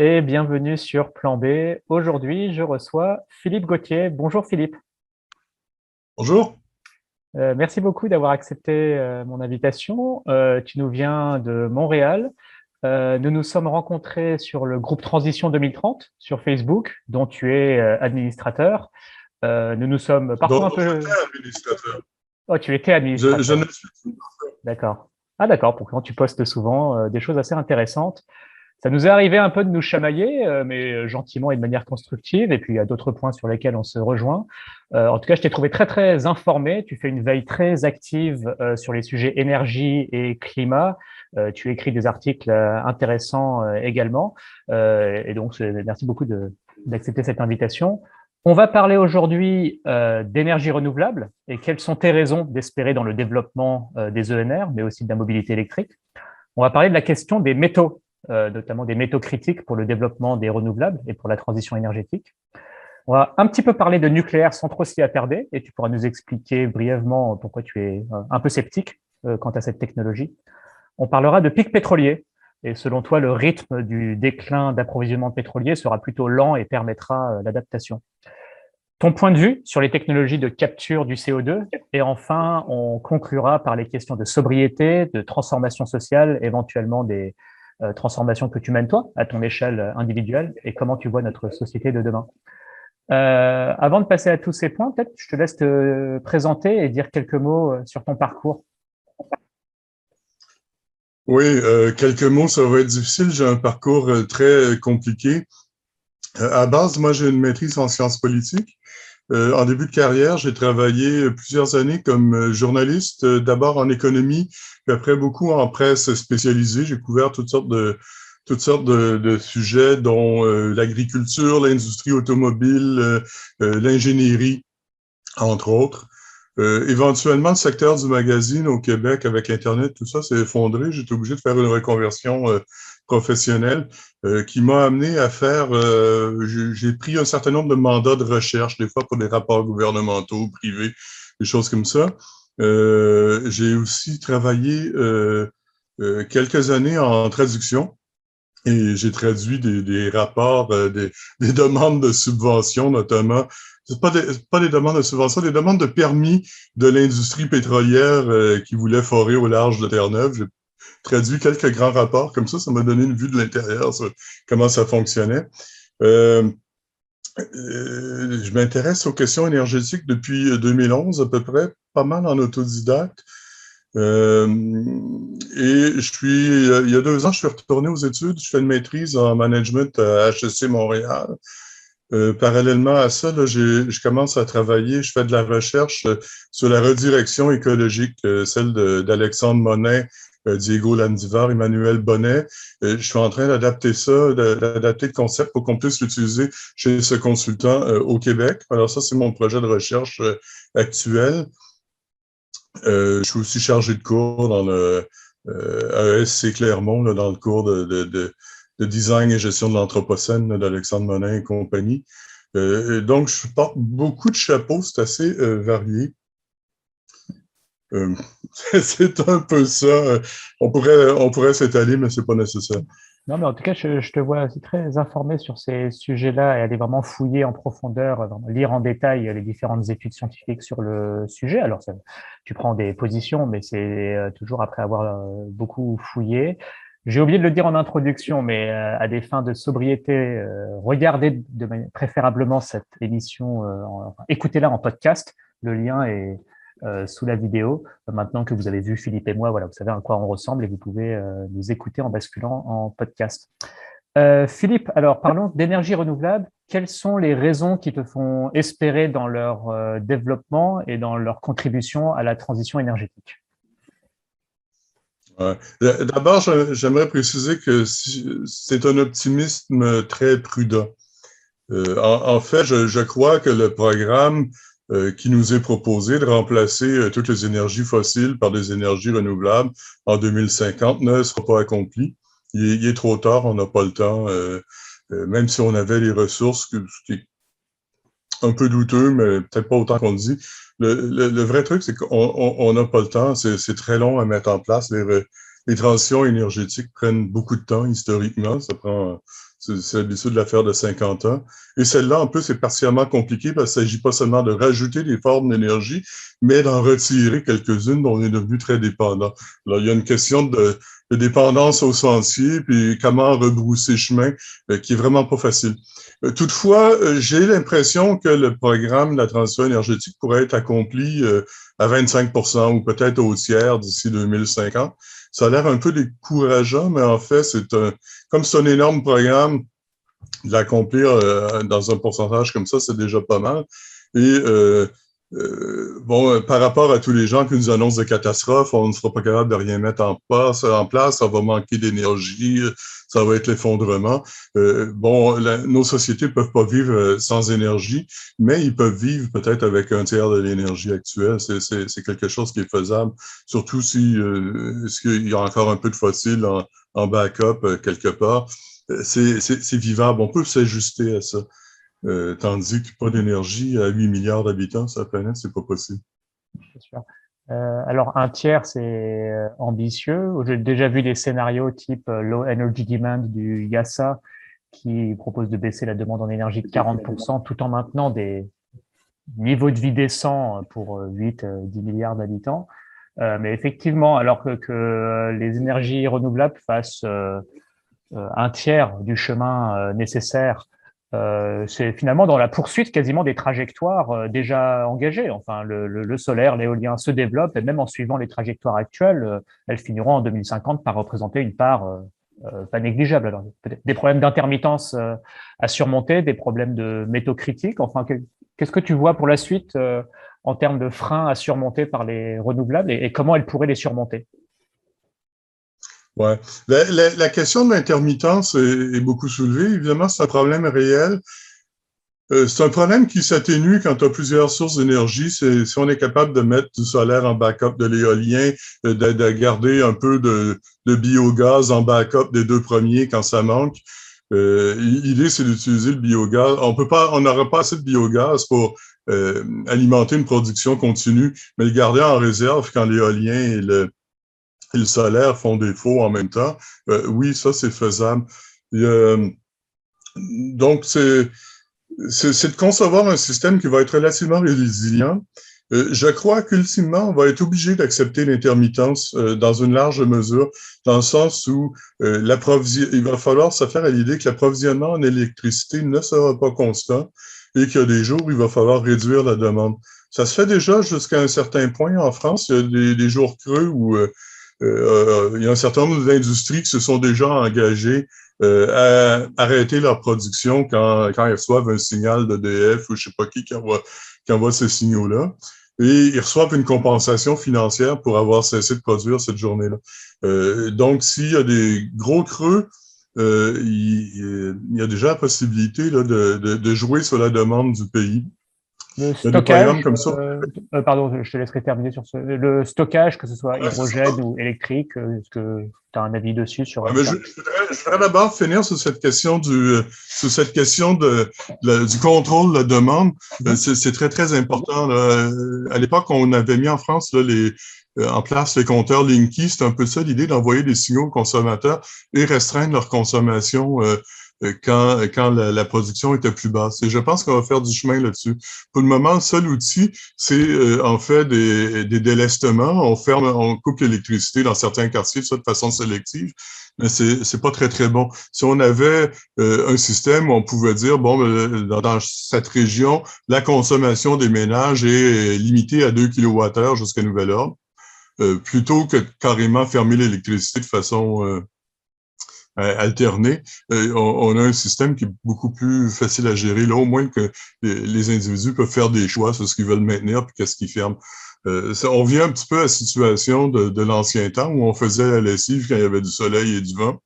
et bienvenue sur Plan B. Aujourd'hui, je reçois Philippe Gauthier. Bonjour Philippe. Bonjour. Merci beaucoup d'avoir accepté mon invitation. Tu nous viens de Montréal. Nous nous sommes rencontrés sur le groupe Transition 2030 sur Facebook, dont tu es administrateur. Nous nous sommes parfois un Donc, peu... j'étais administrateur. Oh, tu étais Je administrateur. ne suis plus. D'accord. Ah d'accord, pourtant tu postes souvent des choses assez intéressantes. Ça nous est arrivé un peu de nous chamailler, mais gentiment et de manière constructive. Et puis, il y a d'autres points sur lesquels on se rejoint. En tout cas, je t'ai trouvé très, très informé. Tu fais une veille très active sur les sujets énergie et climat. Tu écris des articles intéressants également. Et donc, merci beaucoup d'accepter cette invitation. On va parler aujourd'hui d'énergie renouvelable et quelles sont tes raisons d'espérer dans le développement des ENR, mais aussi de la mobilité électrique. On va parler de la question des métaux, notamment des métaux critiques pour le développement des renouvelables et pour la transition énergétique. On va un petit peu parler de nucléaire sans trop s'y attarder, et tu pourras nous expliquer brièvement pourquoi tu es un peu sceptique quant à cette technologie. On parlera de pics pétroliers, et selon toi, le rythme du déclin d'approvisionnement pétrolier sera plutôt lent et permettra l'adaptation. Ton point de vue sur les technologies de capture du CO2, et enfin, on conclura par les questions de sobriété, de transformation sociale, éventuellement des transformations que tu mènes toi, à ton échelle individuelle, et comment tu vois notre société de demain. Avant de passer à tous ces points, peut-être je te laisse te présenter et dire quelques mots sur ton parcours. Oui, quelques mots, ça va être difficile. J'ai un parcours très compliqué. À base, moi, j'ai une maîtrise en sciences politiques. En début de carrière, j'ai travaillé plusieurs années comme journaliste, d'abord en économie, puis après beaucoup en presse spécialisée. J'ai couvert toutes sortes de sujets, dont l'agriculture, l'industrie automobile, l'ingénierie, entre autres. Éventuellement, le secteur du magazine au Québec, avec Internet, tout ça s'est effondré. J'étais obligé de faire une reconversion professionnelle qui m'a amené à faire... j'ai pris un certain nombre de mandats de recherche, des fois pour des rapports gouvernementaux, privés, des choses comme ça. J'ai aussi travaillé quelques années en traduction. Et j'ai traduit des rapports, des demandes de subventions, notamment. C'est pas des demandes de subventions, des demandes de permis de l'industrie pétrolière qui voulait forer au large de Terre-Neuve. J'ai traduit quelques grands rapports comme ça m'a donné une vue de l'intérieur sur comment ça fonctionnait. Euh, je m'intéresse aux questions énergétiques depuis 2011 à peu près, pas mal en autodidacte. Euh, et il y a 2 ans, je suis retourné aux études. Je fais une maîtrise en management à HEC Montréal. Parallèlement à ça, là, je commence à travailler, je fais de la recherche sur la redirection écologique, celle d'Alexandre Monin, Diego Landivar, Emmanuel Bonnet. Je suis en train d'adapter ça, d'adapter le concept pour qu'on puisse l'utiliser chez ce consultant au Québec. Alors ça, c'est mon projet de recherche actuel. Je suis aussi chargé de cours dans le AESC Clermont, là, dans le cours de design et gestion de l'Anthropocène d'Alexandre Monin et compagnie. Donc, je porte beaucoup de chapeaux, c'est assez varié. C'est un peu ça. On pourrait s'étaler, mais c'est pas nécessaire. Non, mais en tout cas, je te vois aussi très informé sur ces sujets-là et aller vraiment fouiller en profondeur, vraiment lire en détail les différentes études scientifiques sur le sujet. Alors, tu prends des positions, mais c'est toujours après avoir beaucoup fouillé. J'ai oublié de le dire en introduction, mais à des fins de sobriété, regardez préférablement cette émission, écoutez-la en podcast. Le lien est sous la vidéo. Maintenant que vous avez vu Philippe et moi, voilà, vous savez à quoi on ressemble et vous pouvez nous écouter en basculant en podcast. Philippe, alors parlons d'énergie renouvelable. Quelles sont les raisons qui te font espérer dans leur développement et dans leur contribution à la transition énergétique? Ouais. D'abord, j'aimerais préciser que c'est un optimisme très prudent. En fait, je crois que le programme qui nous est proposé de remplacer toutes les énergies fossiles par des énergies renouvelables en 2050 ne sera pas accompli. Il est trop tard, on n'a pas le temps, même si on avait les ressources, ce qui est un peu douteux, mais peut-être pas autant qu'on le dit. Le vrai truc, c'est qu'on n'a pas le temps, c'est très long à mettre en place. Les transitions énergétiques prennent beaucoup de temps historiquement, C'est l'habitude de la faire de 50 ans. Et celle-là, en plus, est particulièrement compliquée parce qu'il ne s'agit pas seulement de rajouter des formes d'énergie, mais d'en retirer quelques-unes dont on est devenu très dépendant. Alors, il y a une question de dépendance au sentier, puis comment rebrousser chemin, qui est vraiment pas facile. Toutefois, j'ai l'impression que le programme de la transition énergétique pourrait être accompli à 25% ou peut-être au tiers d'ici 2050. Ça a l'air un peu décourageant, mais en fait, comme c'est un énorme programme, de l'accomplir dans un pourcentage comme ça, c'est déjà pas mal. Et bon, par rapport à tous les gens qui nous annoncent des catastrophes, on ne sera pas capable de rien mettre en place, ça va manquer d'énergie, ça va être l'effondrement. Bon, nos sociétés peuvent pas vivre sans énergie, mais ils peuvent vivre peut-être avec un tiers de l'énergie actuelle. C'est quelque chose qui est faisable, surtout si il y a encore un peu de fossiles en backup quelque part. C'est vivable, on peut s'ajuster à ça. Tandis que pas d'énergie à 8 milliards d'habitants sur la planète, c'est pas possible. C'est sûr. Alors, un tiers, c'est ambitieux. J'ai déjà vu des scénarios type Low Energy Demand du IASA qui propose de baisser la demande en énergie de 40% tout en maintenant des niveaux de vie décents pour 8-10 milliards d'habitants. Mais effectivement, alors que les énergies renouvelables fassent un tiers du chemin nécessaire, c'est finalement dans la poursuite quasiment des trajectoires déjà engagées. Enfin, le solaire, l'éolien se développent et même en suivant les trajectoires actuelles, elles finiront en 2050 par représenter une part pas négligeable. Alors, peut-être des problèmes d'intermittence à surmonter, des problèmes de métaux critiques. Enfin, qu'est-ce que tu vois pour la suite en termes de freins à surmonter par les renouvelables et comment elles pourraient les surmonter? Ouais. La question de l'intermittence est beaucoup soulevée. Évidemment, c'est un problème réel. C'est un problème qui s'atténue quand tu as plusieurs sources d'énergie. Si on est capable de mettre du solaire en backup de l'éolien, de garder un peu de biogaz en backup des deux premiers quand ça manque. L'idée, c'est d'utiliser le biogaz. On n'aura pas assez de biogaz pour alimenter une production continue, mais le garder en réserve quand l'éolien et le solaire font défaut en même temps. Oui, ça, c'est faisable. Donc, c'est de concevoir un système qui va être relativement résilient. Je crois qu'ultimement, on va être obligé d'accepter l'intermittence dans une large mesure, dans le sens où il va falloir se faire à l'idée que l'approvisionnement en électricité ne sera pas constant et qu'il y a des jours où il va falloir réduire la demande. Ça se fait déjà jusqu'à un certain point en France. Il y a des jours creux où il y a un certain nombre d'industries qui se sont déjà engagées à arrêter leur production quand ils reçoivent un signal d'EDF ou je sais pas qui envoie ces signaux-là. Et ils reçoivent une compensation financière pour avoir cessé de produire cette journée-là. Donc, s'il y a des gros creux, il y a déjà la possibilité là, de jouer sur la demande du pays. Le Il y a des programmes stockage, comme ça. pardon, je te laisserai terminer sur le stockage, que ce soit hydrogène ou électrique, est-ce que tu as un avis dessus sur Mais ça? je voudrais d'abord finir sur cette question du contrôle de la demande. C'est très, très important. Là. À l'époque, on avait mis en France là, en place les compteurs Linky. C'est un peu ça l'idée d'envoyer des signaux aux consommateurs et restreindre leur consommation quand la production était plus basse. Et je pense qu'on va faire du chemin là-dessus. Pour le moment, le seul outil, c'est en fait des délestements. On coupe l'électricité dans certains quartiers, ça de façon sélective, mais c'est pas très, très bon. Si on avait un système où on pouvait dire, bon, dans cette région, la consommation des ménages est limitée à 2 kWh jusqu'à nouvel ordre, plutôt que carrément fermer l'électricité de façon alternée, on a un système qui est beaucoup plus facile à gérer. Là, au moins que les individus peuvent faire des choix sur ce qu'ils veulent maintenir puis qu'est-ce qu'ils ferment. On vient un petit peu à la situation de l'ancien temps où on faisait la lessive quand il y avait du soleil et du vent.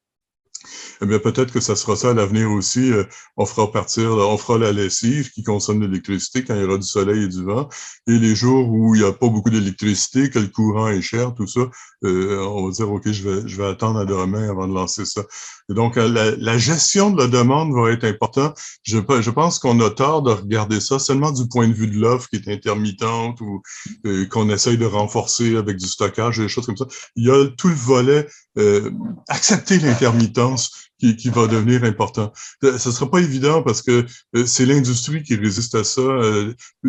Eh bien, peut-être que ça sera ça à l'avenir aussi. On fera la lessive qui consomme de l'électricité quand il y aura du soleil et du vent. Et les jours où il n'y a pas beaucoup d'électricité, que le courant est cher, tout ça, on va dire, OK, je vais attendre à demain avant de lancer ça. Et donc, la gestion de la demande va être importante. Je pense qu'on a tort de regarder ça seulement du point de vue de l'offre qui est intermittente ou qu'on essaye de renforcer avec du stockage et des choses comme ça. Il y a tout le volet accepter l'intermittence qui va devenir important. Ça sera pas évident parce que c'est l'industrie qui résiste à ça.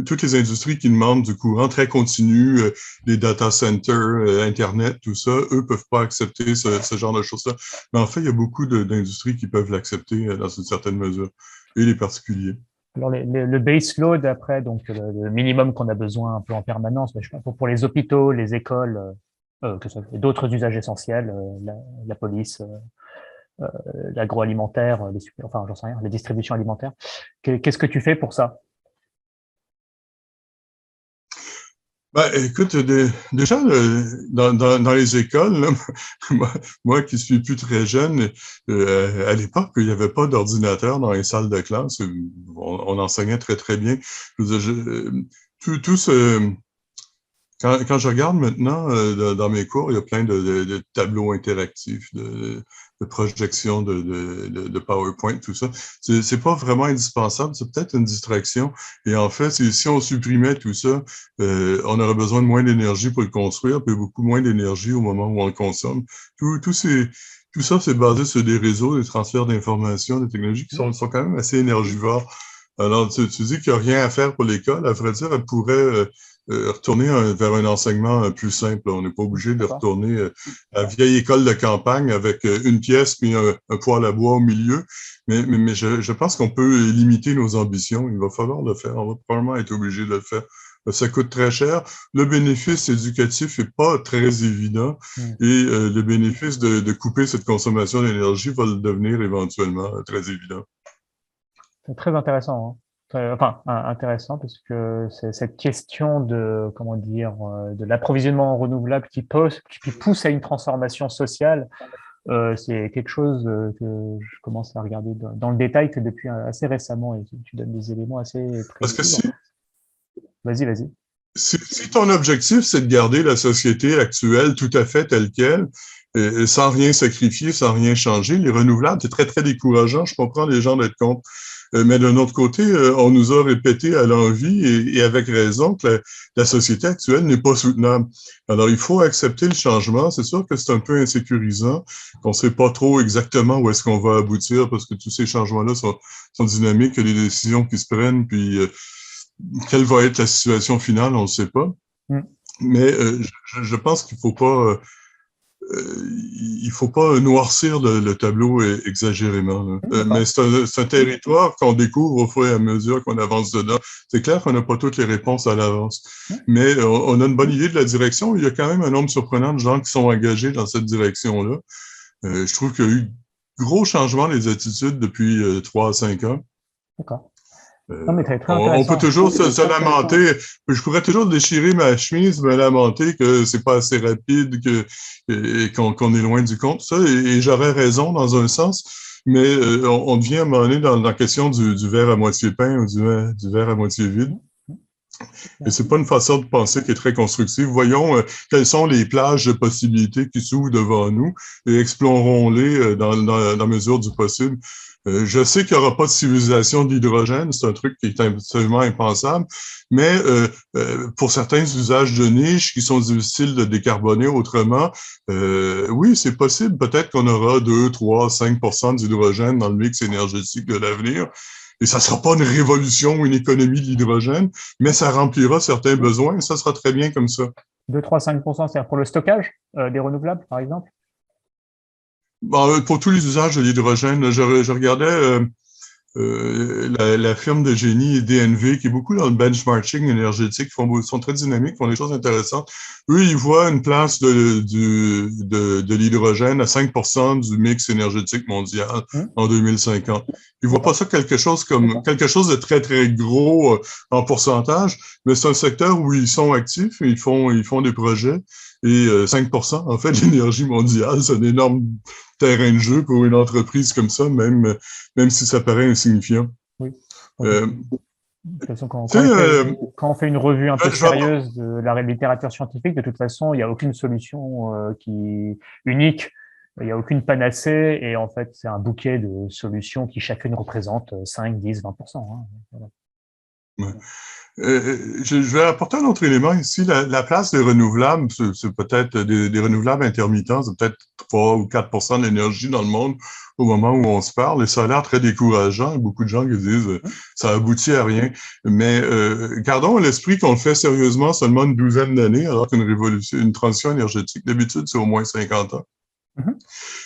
Toutes les industries qui demandent du courant très continu, les data centers, Internet, tout ça, eux peuvent pas accepter ce genre de choses-là. Mais en fait, il y a beaucoup d'industries qui peuvent l'accepter dans une certaine mesure, et les particuliers. Alors, le base load, après, donc le minimum qu'on a besoin un peu en permanence, mais je sais pas, pour les hôpitaux, les écoles, d'autres usages essentiels, la police, l'agroalimentaire, enfin, j'en sais rien, les distributions alimentaires. Qu'est-ce que tu fais pour ça? Ben, écoute, déjà, dans les écoles, là, moi qui suis plus très jeune, à l'époque, il n'y avait pas d'ordinateur dans les salles de classe. On enseignait très, très bien. Je veux dire, tout ce, quand je regarde maintenant dans mes cours, il y a plein de tableaux interactifs, de projections de PowerPoint, tout ça. C'est pas vraiment indispensable, c'est peut-être une distraction. Et en fait, si on supprimait tout ça, on aurait besoin de moins d'énergie pour le construire, puis beaucoup moins d'énergie au moment où on le consomme. Tout ça, c'est basé sur des réseaux, des transferts d'informations, des technologies qui sont quand même assez énergivores. Alors, tu dis qu'il n'y a rien à faire pour l'école. À vrai dire, elle pourrait retourner vers un enseignement plus simple. On n'est pas obligé de retourner à la vieille école de campagne avec une pièce puis un poêle à bois au milieu. Mais je pense qu'on peut limiter nos ambitions. Il va falloir le faire. On va probablement être obligé de le faire. Ça coûte très cher. Le bénéfice éducatif est pas très évident et le bénéfice de couper cette consommation d'énergie va le devenir éventuellement très évident. C'est très intéressant, hein. Enfin, intéressant parce que c'est cette question de, comment dire, de l'approvisionnement en renouvelable qui pousse à une transformation sociale. C'est quelque chose que je commence à regarder dans le détail que depuis assez récemment, et tu donnes des éléments assez Parce que précis. Vas-y, vas-y. Si ton objectif, c'est de garder la société actuelle tout à fait telle qu'elle, et sans rien sacrifier, sans rien changer, les renouvelables, c'est très, très décourageant. Je comprends les gens d'être contre. Mais d'un autre côté, on nous a répété à l'envi et avec raison que la société actuelle n'est pas soutenable. Alors, il faut accepter le changement. C'est sûr que c'est un peu insécurisant, qu'on ne sait pas trop exactement où est-ce qu'on va aboutir parce que tous ces changements-là sont dynamiques, il y a des décisions qui se prennent, puis quelle va être la situation finale, on ne sait pas. Mm. Mais je pense il faut pas noircir le tableau exagérément. Mais c'est un territoire qu'on découvre au fur et à mesure qu'on avance dedans. C'est clair qu'on n'a pas toutes les réponses à l'avance, mais on a une bonne idée de la direction. Il y a quand même un nombre surprenant de gens qui sont engagés dans cette direction-là. Je trouve qu'il y a eu gros changements des attitudes depuis 3 à 5 ans. D'accord. Non, mais très On peut intéressant. toujours se lamenter. Je pourrais toujours déchirer ma chemise, me lamenter que c'est pas assez rapide, qu'on est loin du compte. Ça, et j'aurais raison dans un sens, mais on devient à un moment donné dans la question du verre à moitié plein ou du verre à moitié vide. Et c'est pas une façon de penser qui est très constructive. Voyons quelles sont les plages de possibilités qui s'ouvrent devant nous et explorons-les dans la mesure du possible. Je sais qu'il n'y aura pas de civilisation de l'hydrogène, c'est un truc qui est absolument impensable, mais pour certains usages de niche qui sont difficiles de décarboner autrement, oui, c'est possible. Peut-être qu'on aura 2, 3, 5% d'hydrogène dans le mix énergétique de l'avenir. Et ça ne sera pas une révolution ou une économie de l'hydrogène, mais ça remplira certains besoins et ça sera très bien comme ça. 2, 3, 5%, c'est-à-dire pour le stockage des renouvelables, par exemple? Bon, pour tous les usages de l'hydrogène, je regardais la firme de génie DNV, qui est beaucoup dans le benchmarking énergétique, sont très dynamiques, font des choses intéressantes. Eux, ils voient une place de l'hydrogène à 5% du mix énergétique mondial en 2050. Ils voient pas ça quelque chose de très, très gros en pourcentage, mais c'est un secteur où ils sont actifs, ils font des projets. Et 5%, en fait, de l'énergie mondiale, c'est un énorme terrain de jeu pour une entreprise comme ça, même si ça paraît insignifiant. Oui. Euh, De toute façon, euh, quand on fait une revue un peu je vais sérieuse de la littérature scientifique, de toute façon, il n'y a aucune solution qui unique, il n'y a aucune panacée, et en fait, c'est un bouquet de solutions qui chacune représente 5, 10, 20%. Hein. Voilà. Ouais. Je vais apporter un autre élément ici. La place des renouvelables, c'est peut-être des renouvelables intermittents, c'est peut-être 3 ou 4 de l'énergie dans le monde au moment où on se parle. Et ça a l'air très décourageant. Il y a beaucoup de gens qui disent ça aboutit à rien. Mais gardons à l'esprit qu'on le fait sérieusement seulement une douzaine d'années, alors qu'une révolution, une transition énergétique, d'habitude, c'est au moins 50 ans.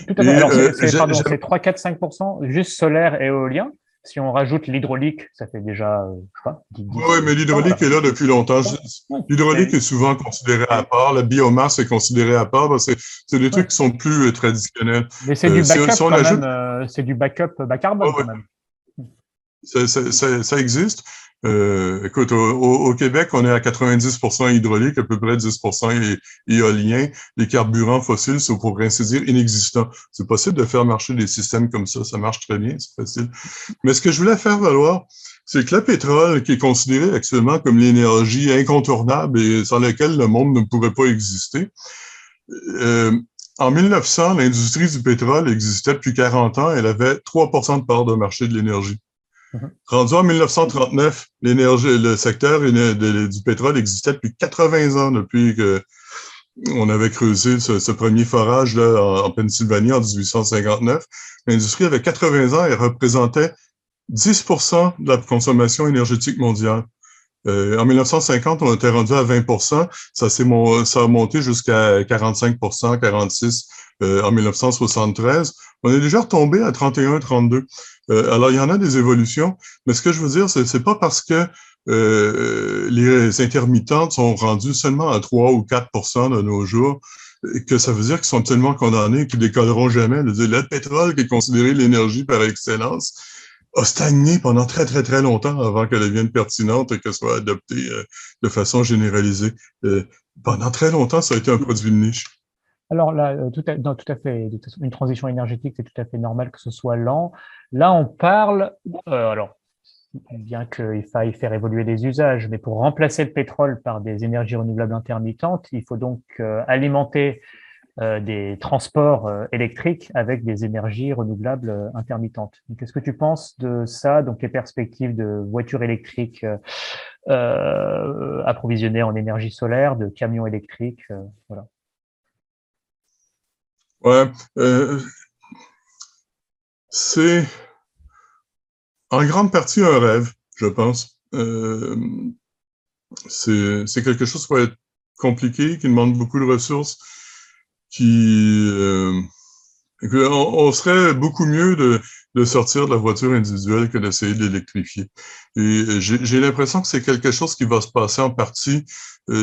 Tout à fait. Alors, c'est 3, 4, 5% juste solaire et éolien. Si on rajoute l'hydraulique, ça fait déjà, je sais pas, 10. Oui, mais l'hydraulique est là depuis longtemps. L'hydraulique est Mais, souvent considérée à part. La biomasse est considérée à part. C'est des trucs qui sont plus traditionnels. mais c'est du backup Si on quand ajoute, même. C'est du backup bas carbone quand même. ça existe. Écoute, au Québec, on est à 90% hydraulique, à peu près 10% éolien. Les carburants fossiles sont, pour ainsi dire, inexistants. C'est possible de faire marcher des systèmes comme ça marche très bien, c'est facile. Mais ce que je voulais faire valoir, c'est que le pétrole, qui est considéré actuellement comme l'énergie incontournable et sans laquelle le monde ne pourrait pas exister, en 1900, l'industrie du pétrole existait depuis 40 ans. Elle avait 3% de part de marché de l'énergie. Rendu en 1939, le secteur du pétrole existait depuis 80 ans, depuis qu'on avait creusé ce premier forage là en Pennsylvanie en 1859. L'industrie avait 80 ans et représentait 10% de la consommation énergétique mondiale. En 1950, on était rendu à 20%. Ça a monté jusqu'à 45%, 46% en 1973. On est déjà retombé à 31, 32. Alors, il y en a des évolutions, mais ce que je veux dire, c'est pas parce que les intermittentes sont rendues seulement à 3 ou 4% de nos jours que ça veut dire qu'ils sont tellement condamnés qu'ils décolleront jamais. Le pétrole, qui est considéré l'énergie par excellence, a stagné pendant très, très, très longtemps avant qu'elle devienne pertinente et qu'elle soit adoptée de façon généralisée. Pendant très longtemps, ça a été un produit de niche. Alors là, tout à fait. Une transition énergétique, c'est tout à fait normal que ce soit lent. Là, on parle, alors, bien qu'il faille faire évoluer les usages, mais pour remplacer le pétrole par des énergies renouvelables intermittentes, il faut donc alimenter des transports électriques avec des énergies renouvelables intermittentes. Qu'est-ce que tu penses de ça, donc les perspectives de voitures électriques approvisionnées en énergie solaire, de camions électriques, voilà. Ouais, c'est en grande partie un rêve, je pense. C'est quelque chose qui va être compliqué, qui demande beaucoup de ressources, qui on serait beaucoup mieux de sortir de la voiture individuelle que d'essayer de l'électrifier. Et j'ai l'impression que c'est quelque chose qui va se passer en partie.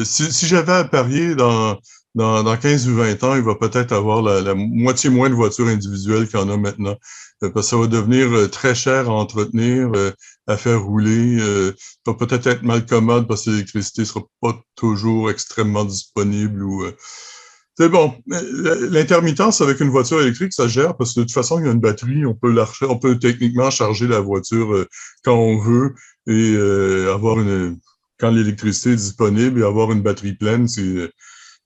Si j'avais à parier dans 15 ou 20 ans, il va peut-être avoir la moitié moins de voitures individuelles qu'il y en a maintenant. Parce que ça va devenir très cher à entretenir, à faire rouler. Ça va peut-être être mal commode parce que l'électricité sera pas toujours extrêmement disponible ou c'est bon. L'intermittence avec une voiture électrique, ça gère parce que de toute façon, il y a une batterie. On peut techniquement charger la voiture quand on veut et quand l'électricité est disponible et avoir une batterie pleine,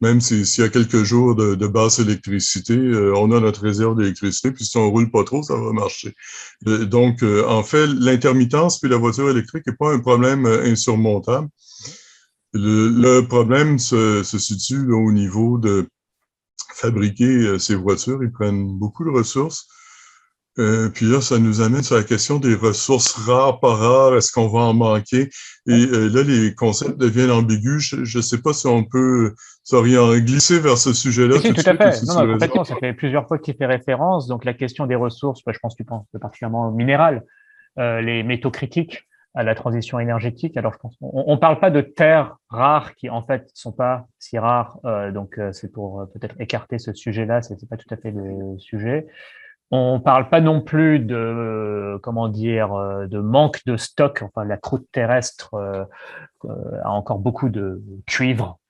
même s'il y a quelques jours de basse électricité, on a notre réserve d'électricité, puis si on roule pas trop, ça va marcher. Donc, en fait, l'intermittence puis la voiture électrique n'est pas un problème insurmontable. Le problème se situe là, au niveau de fabriquer ces voitures. Ils prennent beaucoup de ressources. Puis là, ça nous amène sur la question des ressources rares, pas rares. Est-ce qu'on va en manquer? Et là, les concepts deviennent ambigus. Je ne sais pas si on peut glisser vers ce sujet-là Si, tout de tout à suite. Ou fait. si Non, tu non, le réserves. complètement. Ça fait plusieurs fois que tu fais référence. Donc, la question des ressources, je pense que tu penses particulièrement au minéral, les métaux critiques à la transition énergétique. Alors, je pense, on parle pas de terres rares qui, en fait, sont pas si rares. Donc, c'est pour peut-être écarter ce sujet-là. C'est pas tout à fait le sujet. On parle pas non plus de, comment dire, de manque de stock. Enfin, la croûte terrestre a encore beaucoup de cuivre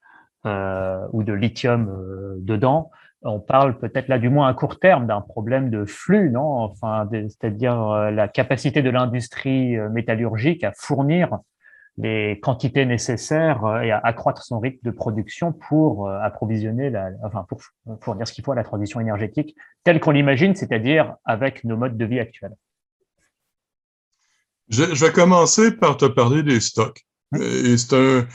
ou de lithium dedans. On parle peut-être là, du moins à court terme, d'un problème de flux, non? Enfin, c'est-à-dire la capacité de l'industrie métallurgique à fournir les quantités nécessaires et à accroître son rythme de production pour approvisionner, enfin pour fournir ce qu'il faut à la transition énergétique telle qu'on l'imagine, c'est-à-dire avec nos modes de vie actuels. Je vais commencer par te parler des stocks. Et c'est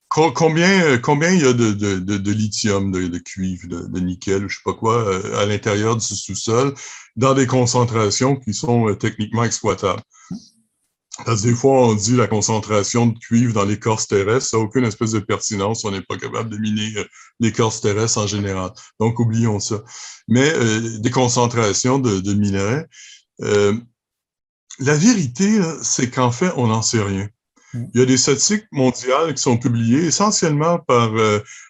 combien il y a de lithium, de cuivre, de nickel, je sais pas quoi, à l'intérieur du sous-sol, dans des concentrations qui sont techniquement exploitables. Parce que des fois, on dit la concentration de cuivre dans l'écorce terrestre, ça n'a aucune espèce de pertinence, on n'est pas capable de miner l'écorce terrestre en général. Donc, oublions ça. Mais des concentrations de minerais, euh, la vérité, c'est qu'en fait, on n'en sait rien. Il y a des statistiques mondiales qui sont publiées essentiellement par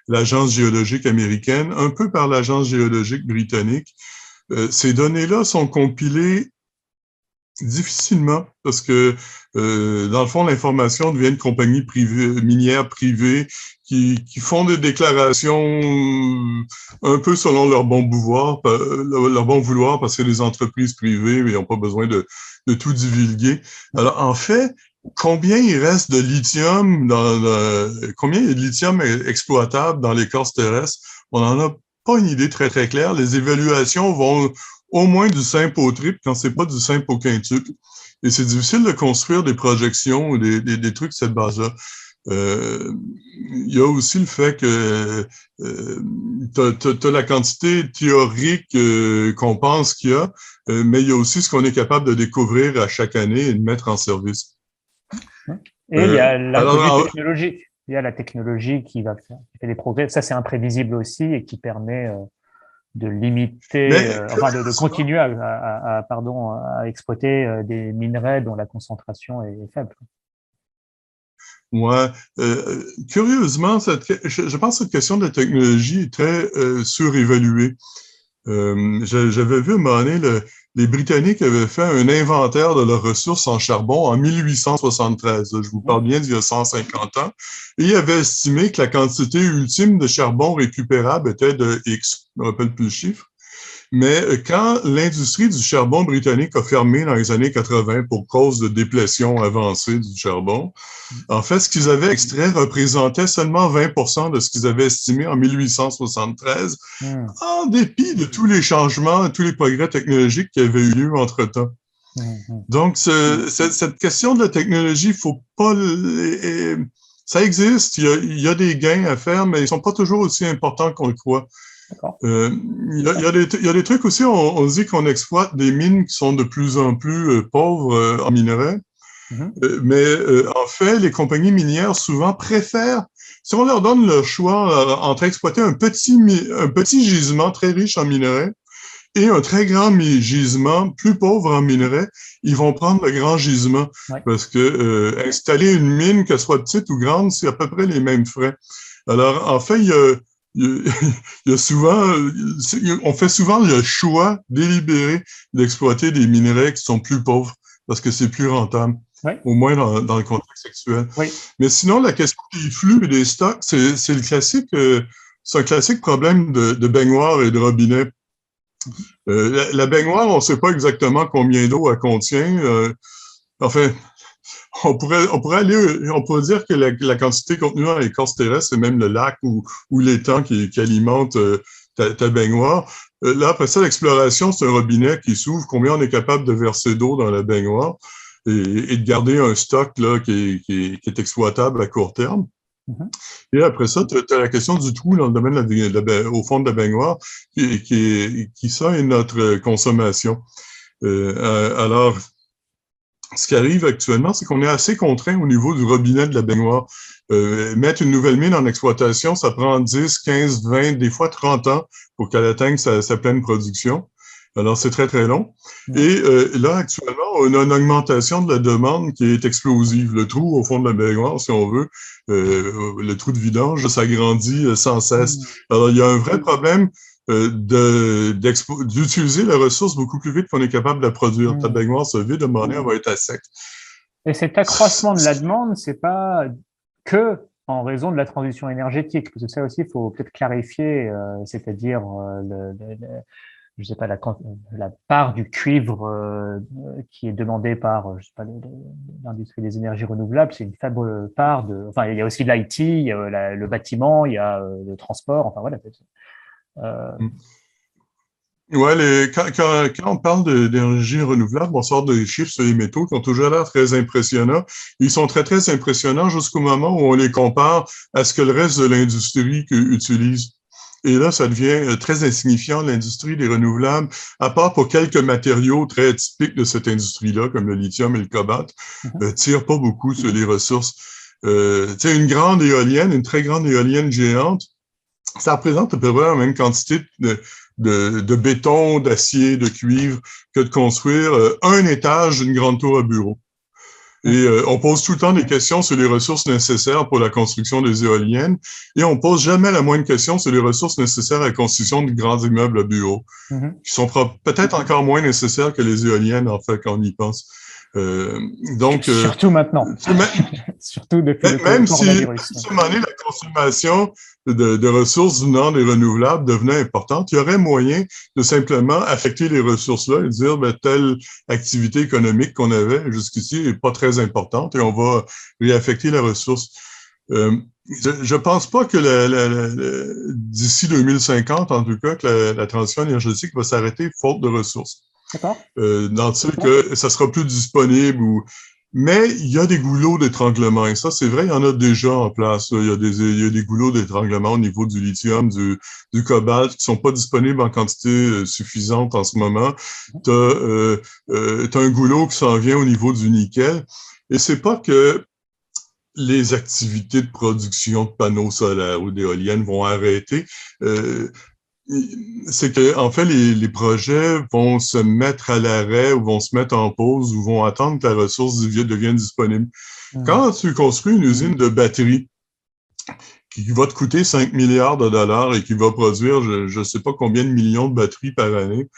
l'Agence géologique américaine, un peu par l'Agence géologique britannique. Ces données-là sont compilées difficilement parce que, dans le fond, l'information vient de compagnies privées, minières privées qui font des déclarations un peu selon leur bon vouloir parce que les entreprises privées n'ont pas besoin de tout divulguer. Alors, en fait, combien il reste de lithium combien il y a de lithium exploitable dans l'écorce terrestre? On n'en a pas une idée très, très claire. Les évaluations vont au moins du simple au triple quand c'est pas du simple au quintuple. Et c'est difficile de construire des projections ou des trucs de cette base-là. Il y a aussi le fait que tu as la quantité théorique qu'on pense qu'il y a, mais il y a aussi ce qu'on est capable de découvrir à chaque année et de mettre en service. Et il y a l'inconnu alors, technologique. Il y a la technologie qui fait des progrès. Ça, c'est imprévisible aussi et qui permet de limiter, enfin de continuer à exploiter des minerais dont la concentration est faible. Ouais. Curieusement, je pense que cette question de la technologie est très surévaluée. J'avais vu à un moment donné, les Britanniques avaient fait un inventaire de leurs ressources en charbon en 1873. Je vous parle bien d'il y a 150 ans. Et ils avaient estimé que la quantité ultime de charbon récupérable était de X. Je ne me rappelle plus le chiffre. Mais quand l'industrie du charbon britannique a fermé dans les années 80 pour cause de déplétion avancée du charbon, en fait, ce qu'ils avaient extrait représentait seulement 20% de ce qu'ils avaient estimé en 1873, en dépit de tous les changements, tous les progrès technologiques qui avaient eu lieu entre-temps. Donc, cette question de la technologie, faut pas... ça existe, il y a des gains à faire, mais ils sont pas toujours aussi importants qu'on le croit. Il y a des trucs aussi, on dit qu'on exploite des mines qui sont de plus en plus pauvres en minerais. Mais en fait, les compagnies minières souvent préfèrent, si on leur donne le choix entre exploiter un petit gisement très riche en minerais et un très grand gisement plus pauvre en minerais, ils vont prendre le grand gisement parce que installer une mine, qu'elle soit petite ou grande, c'est à peu près les mêmes frais. Alors, en fait, il y a souvent, on fait souvent le choix délibéré d'exploiter des minerais qui sont plus pauvres parce que c'est plus rentable. Au moins dans le contexte actuel. Mais sinon, la question des flux et des stocks, c'est le classique, c'est un classique problème de baignoire et de robinet. La baignoire, on ne sait pas exactement combien d'eau elle contient. Enfin, on pourrait dire que la quantité contenue dans l'écorce terrestre, c'est même le lac ou l'étang qui alimente ta baignoire. Là, après ça, l'exploration, c'est un robinet qui s'ouvre. Combien on est capable de verser d'eau dans la baignoire et de garder un stock là, qui est exploitable à court terme. Et après ça, tu as la question du trou dans le domaine au fond de la baignoire, qui ça est notre consommation. Alors, ce qui arrive actuellement, c'est qu'on est assez contraint au niveau du robinet de la baignoire. Mettre une nouvelle mine en exploitation, ça prend 10, 15, 20, des fois 30 ans pour qu'elle atteigne sa pleine production. Alors, c'est très, très long. Et là, actuellement, on a une augmentation de la demande qui est explosive. Le trou au fond de la baignoire, si on veut, le trou de vidange, s'agrandit sans cesse. Alors, il y a un vrai problème d'utiliser la ressource beaucoup plus vite qu'on est capable de la produire. Ta baignoire se vide, de monnaie, elle va être à sec. Et cet accroissement de la demande, c'est pas que en raison de la transition énergétique, parce que ça aussi, il faut peut-être clarifier, c'est-à-dire je sais pas, la part du cuivre qui est demandée par, je sais pas, l'industrie des énergies renouvelables, c'est une faible part de. Enfin, il y a aussi de l'IT, il y a le bâtiment, il y a le transport. Enfin voilà. Ouais, quand on parle d'énergie renouvelable, on sort des chiffres sur les métaux qui ont toujours l'air très impressionnants. Ils sont très, très impressionnants jusqu'au moment où on les compare à ce que le reste de l'industrie utilise. Et là, ça devient très insignifiant, l'industrie des renouvelables, à part pour quelques matériaux très typiques de cette industrie-là, comme le lithium et le cobalt, tire pas beaucoup sur les ressources. Une grande éolienne, une très grande éolienne géante, ça représente à peu près la même quantité de béton, d'acier, de cuivre que de construire un étage d'une grande tour à bureau. Et on pose tout le temps des questions sur les ressources nécessaires pour la construction des éoliennes et on pose jamais la moindre question sur les ressources nécessaires à la construction de grands immeubles à bureaux, qui sont peut-être encore moins nécessaires que les éoliennes, en fait, quand on y pense. Surtout maintenant. Surtout depuis le coronavirus. Même si à un moment donné, la consommation de ressources venant des renouvelables devenait importante, il y aurait moyen de simplement affecter les ressources-là et dire telle activité économique qu'on avait jusqu'ici n'est pas très importante et on va réaffecter la ressource. Je pense pas que d'ici 2050, en tout cas, que la transition énergétique va s'arrêter faute de ressources. Dans le sens que ça sera plus disponible mais il y a des goulots d'étranglement et ça c'est vrai, il y en a déjà en place. Il y a des goulots d'étranglement au niveau du lithium, du cobalt qui sont pas disponibles en quantité suffisante en ce moment. T'as un goulot qui s'en vient au niveau du nickel et c'est pas que les activités de production de panneaux solaires ou d'éoliennes vont arrêter. C'est que en fait les projets vont se mettre à l'arrêt ou vont se mettre en pause ou vont attendre que la ressource devienne disponible. Quand tu construis une usine de batterie qui va te coûter 5 milliards de dollars et qui va produire je ne sais pas combien de millions de batteries par année,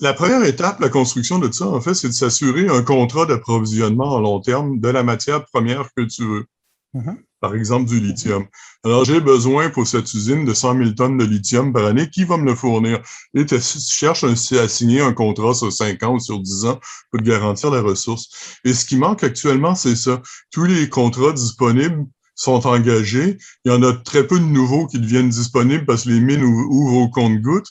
la première étape, la construction de ça, en fait, c'est de s'assurer un contrat d'approvisionnement à long terme de la matière première que tu veux. Par exemple, du lithium. Alors, j'ai besoin pour cette usine de 100 000 tonnes de lithium par année. Qui va me le fournir? Et tu cherches à signer un contrat sur 5 ans ou sur 10 ans pour te garantir la ressource. Et ce qui manque actuellement, c'est ça. Tous les contrats disponibles sont engagés. Il y en a très peu de nouveaux qui deviennent disponibles parce que les mines ouvrent au compte-gouttes.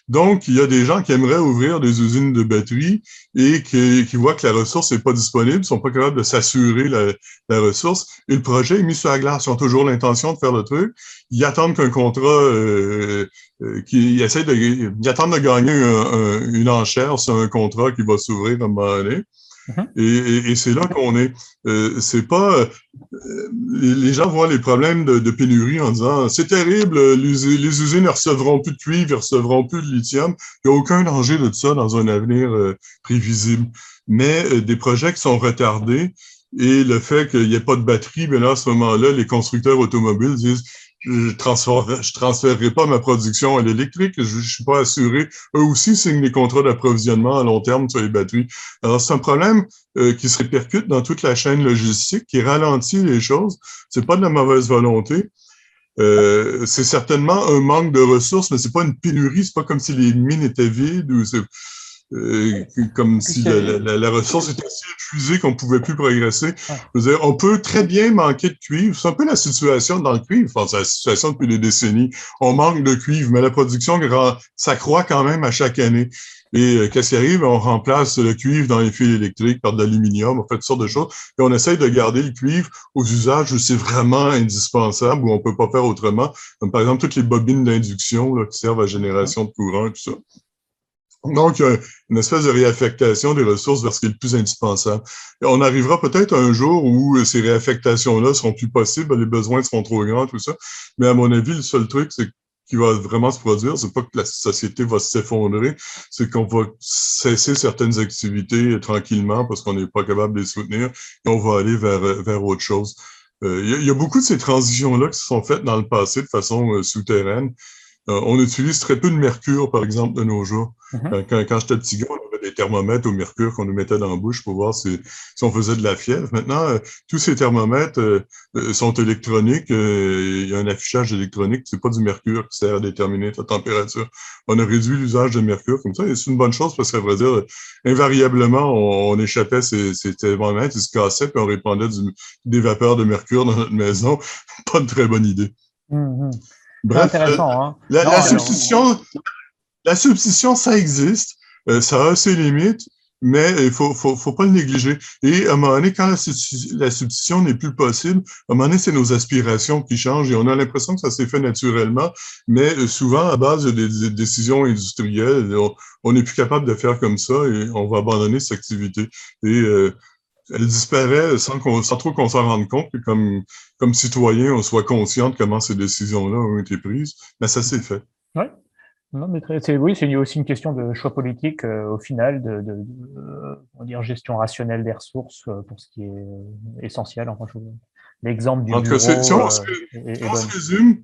Donc, il y a des gens qui aimeraient ouvrir des usines de batterie et qui voient que la ressource n'est pas disponible, sont pas capables de s'assurer la ressource. Et le projet est mis sur la glace. Ils ont toujours l'intention de faire le truc. Ils attendent qu'un contrat, ils attendent de gagner une enchère sur un contrat qui va s'ouvrir à un moment donné. Et c'est là qu'on est. C'est pas les gens voient les problèmes de pénurie en disant c'est terrible, les usines ne recevront plus de cuivre, ne recevront plus de lithium. Il n'y a aucun danger de ça dans un avenir prévisible. Mais des projets qui sont retardés et le fait qu'il n'y ait pas de batterie, mais là à ce moment-là, les constructeurs automobiles disent je transférerai pas ma production à l'électrique, je suis pas assuré. Eux aussi signent des contrats d'approvisionnement à long terme sur les batteries. Alors, c'est un problème qui se répercute dans toute la chaîne logistique, qui ralentit les choses. C'est pas de la mauvaise volonté. C'est certainement un manque de ressources, mais c'est pas une pénurie. C'est pas comme si les mines étaient vides ou comme si la ressource était si épuisée qu'on ne pouvait plus progresser. Je veux dire, on peut très bien manquer de cuivre. C'est un peu la situation dans le cuivre. Enfin, c'est la situation depuis des décennies. On manque de cuivre, mais la production s'accroît quand même à chaque année. Et qu'est-ce qui arrive? On remplace le cuivre dans les fils électriques par de l'aluminium, on fait toutes sortes de choses. Et on essaye de garder le cuivre aux usages où c'est vraiment indispensable, où on peut pas faire autrement. Comme par exemple, toutes les bobines d'induction là, qui servent à la génération de courant, tout ça. Donc, il y a une espèce de réaffectation des ressources vers ce qui est le plus indispensable. Et on arrivera peut-être un jour où ces réaffectations-là seront plus possibles, les besoins seront trop grands, tout ça. Mais à mon avis, le seul truc, c'est qui va vraiment se produire, c'est pas que la société va s'effondrer, c'est qu'on va cesser certaines activités tranquillement parce qu'on n'est pas capable de les soutenir et on va aller vers autre chose. Il y a beaucoup de ces transitions-là qui se sont faites dans le passé de façon souterraine. On utilise très peu de mercure, par exemple, de nos jours. Quand j'étais petit gars, on avait des thermomètres au mercure qu'on nous mettait dans la bouche pour voir si on faisait de la fièvre. Maintenant, tous ces thermomètres sont électroniques. Il y a un affichage électronique. C'est pas du mercure qui sert à déterminer ta température. On a réduit l'usage de mercure comme ça. Et c'est une bonne chose parce que ça veut dire, invariablement, on échappait ces thermomètres, ils se cassaient puis on répandait des vapeurs de mercure dans notre maison. Pas une très bonne idée. Bref, intéressant, hein. La substitution la substitution, ça existe, ça a ses limites, mais il faut pas le négliger. Et à un moment donné, quand la substitution n'est plus possible, à un moment donné, c'est nos aspirations qui changent et on a l'impression que ça s'est fait naturellement, mais souvent, à base des décisions industrielles, on n'est plus capable de faire comme ça et on va abandonner cette activité. Et elle disparaît sans trop qu'on s'en rende compte, que comme citoyen, on soit conscient de comment ces décisions-là ont été prises, mais ça s'est fait. Ouais. Non, mais oui, c'est aussi une question de choix politique au final, on va dire gestion rationnelle des ressources pour ce qui est essentiel. Enfin, l'exemple du En tout cas, si bureau on se, est bonne.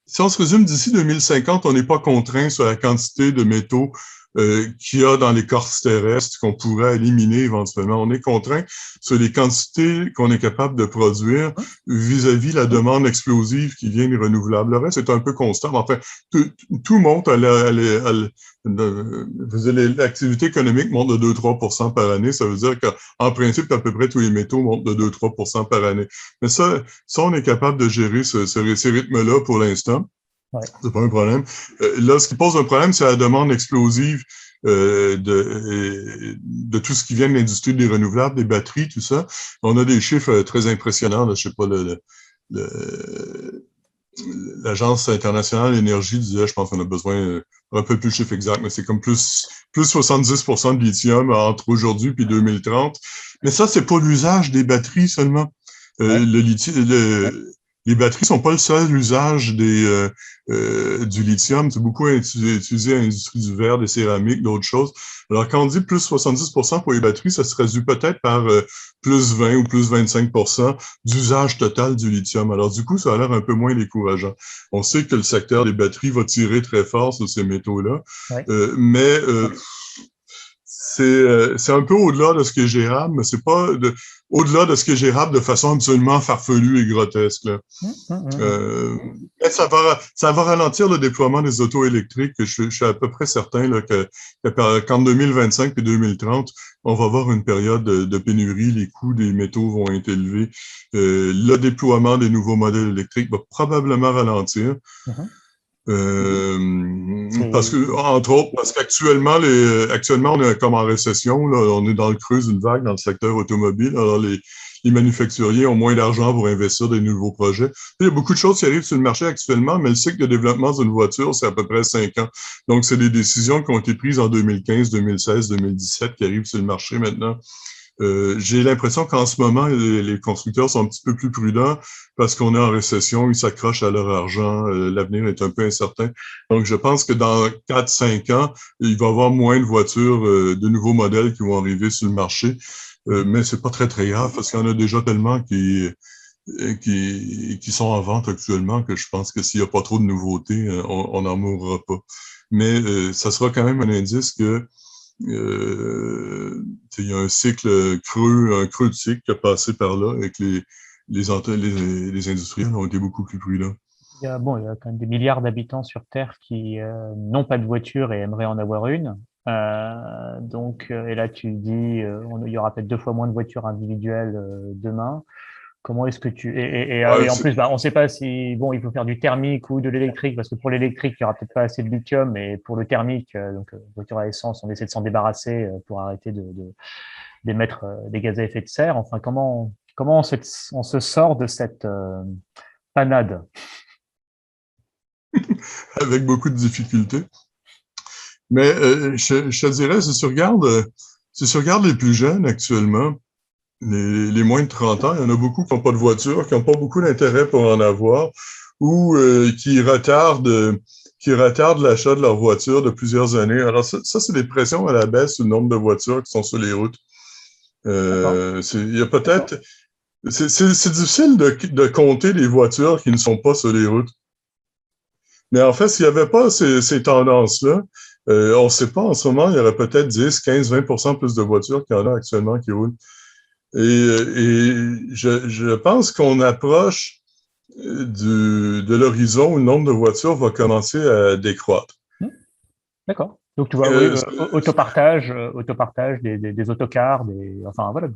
si on se résume d'ici 2050, on n'est pas contraint sur la quantité de métaux qu'il y a dans l'écorce terrestre qu'on pourrait éliminer éventuellement. On est contraint sur les quantités qu'on est capable de produire vis-à-vis la demande explosive qui vient des renouvelables. Le reste est un peu constant. Enfin, tout monte l'activité économique monte de 2-3% par année. Ça veut dire qu'en principe, à peu près tous les métaux montent de 2-3% par année. Mais ça, on est capable de gérer ces rythmes-là pour l'instant. Ouais. C'est pas un problème. Là, ce qui pose un problème, c'est la demande explosive de tout ce qui vient de l'industrie des renouvelables, des batteries, tout ça. On a des chiffres très impressionnants. Là, je sais pas, l'Agence internationale de l'énergie disait, je pense qu'on a besoin un peu plus de chiffre exact, mais c'est comme plus 70% de lithium entre aujourd'hui puis 2030. Mais ça, c'est pas l'usage des batteries seulement. Ouais. Les batteries sont pas le seul usage du lithium. C'est beaucoup utilisé dans l'industrie du verre, des céramiques, d'autres choses. Alors, quand on dit plus 70% pour les batteries, ça se traduit peut-être par plus 20 ou plus 25% d'usage total du lithium. Alors, du coup, ça a l'air un peu moins décourageant. On sait que le secteur des batteries va tirer très fort sur ces métaux-là, Ouais. mais c'est un peu au-delà de ce qui est gérable, mais c'est pas au-delà de ce qui est gérable de façon absolument farfelue et grotesque. Là. Mais ça va ralentir le déploiement des autos électriques. Je suis à peu près certain là, qu'en 2025 et 2030, on va avoir une période de pénurie. Les coûts des métaux vont être élevés. Le déploiement des nouveaux modèles électriques va probablement ralentir. Parce que, entre autres, parce qu'actuellement, actuellement, on est comme en récession, là, on est dans le creux d'une vague dans le secteur automobile. Alors, les manufacturiers ont moins d'argent pour investir dans de nouveaux projets. Il y a beaucoup de choses qui arrivent sur le marché actuellement, mais le cycle de développement d'une voiture, c'est à peu près 5 ans. Donc, c'est des décisions qui ont été prises en 2015, 2016, 2017 qui arrivent sur le marché maintenant. J'ai l'impression qu'en ce moment, les constructeurs sont un petit peu plus prudents parce qu'on est en récession, ils s'accrochent à leur argent, l'avenir est un peu incertain. Donc, je pense que dans 4-5 ans, il va y avoir moins de voitures, de nouveaux modèles qui vont arriver sur le marché. Mais c'est pas très, très grave parce qu'il y en a déjà tellement qui sont en vente actuellement que je pense que s'il n'y a pas trop de nouveautés, on n'en mourra pas. Mais ça sera quand même un indice que il y a un cycle creux, un creux de cycle qui a passé par là et que les industriels ont été beaucoup plus prudents. Il y a quand même des milliards d'habitants sur Terre qui n'ont pas de voiture et aimeraient en avoir une. Et là, tu dis, il y aura peut-être 2 fois moins de voitures individuelles demain. Comment est-ce que et en plus, on ne sait pas si il faut faire du thermique ou de l'électrique, parce que pour l'électrique, il n'y aura peut-être pas assez de lithium, et pour le thermique, voiture à essence, on essaie de s'en débarrasser pour arrêter d'émettre des gaz à effet de serre. Enfin, comment on se sort de cette panade? Avec beaucoup de difficultés. Mais je te dirais, si tu regardes les plus jeunes actuellement, les moins de 30 ans, il y en a beaucoup qui n'ont pas de voiture, qui n'ont pas beaucoup d'intérêt pour en avoir, ou qui retardent l'achat de leur voiture de plusieurs années. Alors ça c'est des pressions à la baisse sur le nombre de voitures qui sont sur les routes. Il y a peut-être... C'est difficile de compter les voitures qui ne sont pas sur les routes. Mais en fait, s'il n'y avait pas ces tendances-là, on ne sait pas, en ce moment, il y aurait peut-être 10, 15, 20% plus de voitures qu'il y en a actuellement qui roulent. Et je pense qu'on approche de l'horizon où le nombre de voitures va commencer à décroître. D'accord. Donc, tu vois, autopartage des autocars, enfin, voilà,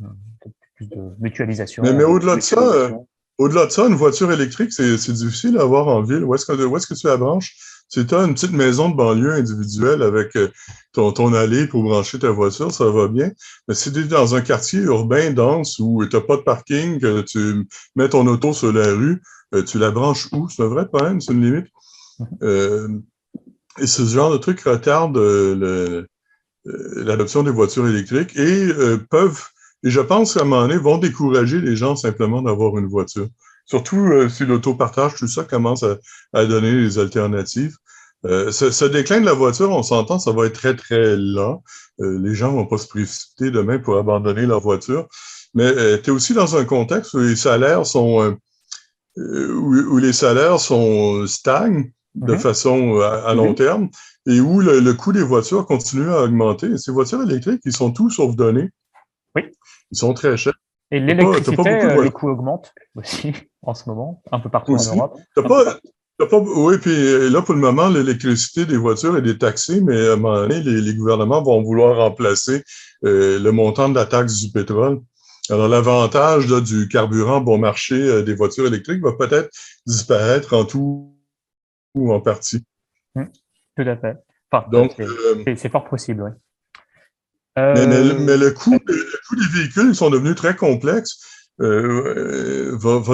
plus de mutualisation. Mais au-delà de ça, une voiture électrique, c'est difficile à avoir en ville. Où est-ce que tu la branches? Si tu as une petite maison de banlieue individuelle avec ton allée pour brancher ta voiture, ça va bien. Mais si tu es dans un quartier urbain dense où tu n'as pas de parking, que tu mets ton auto sur la rue, tu la branches où? C'est un vrai problème, c'est une limite. Euh, et ce genre de truc retarde l'adoption des voitures électriques et je pense qu'à un moment donné, vont décourager les gens simplement d'avoir une voiture. Surtout si l'autopartage, tout ça commence à donner des alternatives. Ce déclin de la voiture, on s'entend, ça va être très, très lent. Les gens vont pas se précipiter demain pour abandonner leur voiture. Mais tu es aussi dans un contexte où les salaires où les salaires stagnent de façon à long terme et où le coût des voitures continue à augmenter. Et ces voitures électriques, ils sont tous sauf donnés. Oui. Ils sont très chers. Et l'électricité, le coût augmente aussi en ce moment, un peu partout en Europe. Oui, puis là, pour le moment, l'électricité des voitures est détaxée, mais à un moment donné, les gouvernements vont vouloir remplacer le montant de la taxe du pétrole. Alors, l'avantage du carburant bon marché des voitures électriques va peut-être disparaître en tout ou en partie. Tout à fait. Enfin, donc, c'est fort possible, oui. Mais le coût des véhicules, ils sont devenus très complexes. Va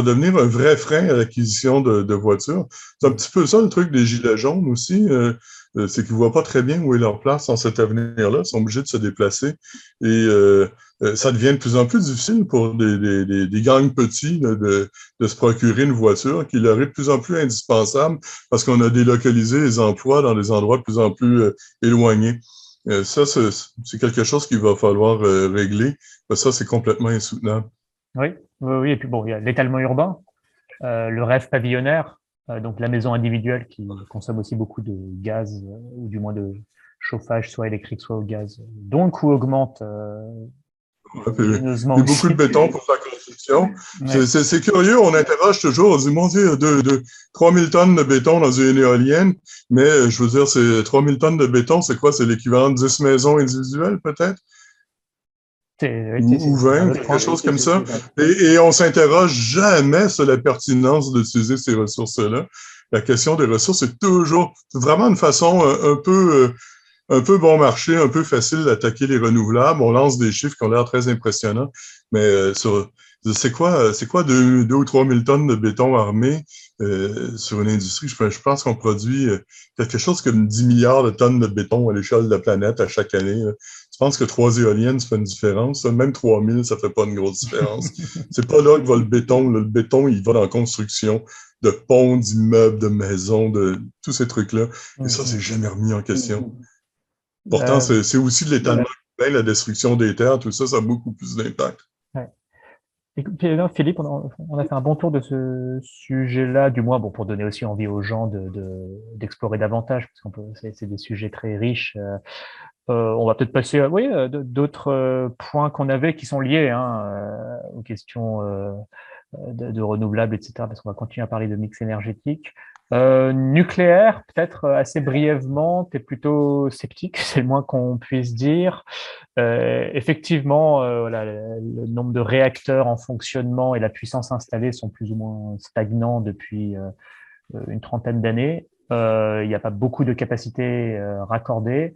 devenir un vrai frein à l'acquisition de voitures. C'est un petit peu ça le truc des gilets jaunes aussi, c'est qu'ils ne voient pas très bien où est leur place dans cet avenir-là, ils sont obligés de se déplacer et ça devient de plus en plus difficile pour des gangs petits de se procurer une voiture qui leur est de plus en plus indispensable parce qu'on a délocalisé les emplois dans des endroits de plus en plus éloignés. Ça, c'est quelque chose qu'il va falloir régler. Ça, c'est complètement insoutenable. Oui, et puis bon, il y a l'étalement urbain, le rêve pavillonnaire, donc la maison individuelle qui consomme aussi beaucoup de gaz, ou du moins de chauffage, soit électrique, soit au gaz, dont le coût augmente vertigineusement aussi. Beaucoup de béton pour la construction. C'est curieux, on interroge toujours, on dit, mon Dieu, 3000 tonnes de béton dans une éolienne, mais je veux dire, c'est 3000 tonnes de béton, c'est quoi? C'est l'équivalent de 10 maisons individuelles, peut-être? Ou 20, quelque chose comme ça. Et on s'interroge jamais sur la pertinence d'utiliser ces ressources-là. La question des ressources est toujours vraiment une façon un peu bon marché, un peu facile d'attaquer les renouvelables. On lance des chiffres qui ont l'air très impressionnants, mais c'est quoi 2 ou 3 000 tonnes de béton armé sur une industrie? Je pense qu'on produit quelque chose comme 10 milliards de tonnes de béton à l'échelle de la planète à chaque année. Je pense que 3 éoliennes, ça fait une différence. Même 3000, ça fait pas une grosse différence. C'est pas là que va le béton. Le béton, il va dans la construction de ponts, d'immeubles, de maisons, de tous ces trucs-là. Et ça, c'est jamais remis en question. Pourtant, c'est aussi de l'étalement urbain, la destruction des terres, tout ça, ça a beaucoup plus d'impact. Philippe, on a fait un bon tour de ce sujet-là, du moins bon, pour donner aussi envie aux gens d'explorer davantage, parce c'est des sujets très riches. On va peut-être passer à d'autres points qu'on avait qui sont liés aux questions de renouvelables, etc., parce qu'on va continuer à parler de mix énergétique. Nucléaire, peut-être assez brièvement, tu es plutôt sceptique, c'est le moins qu'on puisse dire. Effectivement, le nombre de réacteurs en fonctionnement et la puissance installée sont plus ou moins stagnants depuis une trentaine d'années. Il n'y a pas beaucoup de capacités raccordées.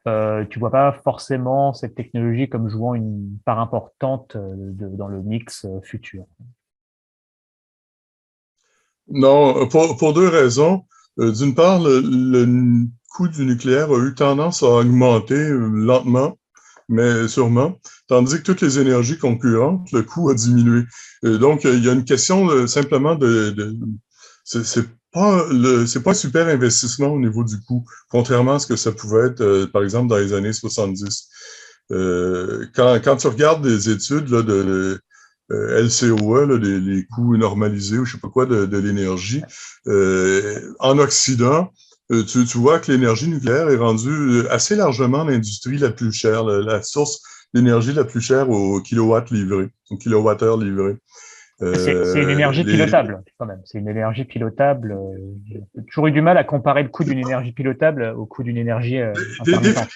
Tu vois pas forcément cette technologie comme jouant une part importante dans le mix futur. Non, pour deux raisons. D'une part, le coût du nucléaire a eu tendance à augmenter lentement, mais sûrement, tandis que toutes les énergies concurrentes, le coût a diminué. Donc, il y a une question simplement c'est pas un super investissement au niveau du coût, contrairement à ce que ça pouvait être, par exemple, dans les années 70. Quand tu regardes des études là, LCOE, là, les coûts normalisés ou je sais pas quoi de l'énergie, en Occident, tu vois que l'énergie nucléaire est rendue assez largement l'industrie la plus chère, la source d'énergie la plus chère au kilowatt livré, au kilowattheure livré. C'est une énergie pilotable, quand même. C'est une énergie pilotable. J'ai toujours eu du mal à comparer le coût d'une énergie pilotable au coût d'une énergie intermittente.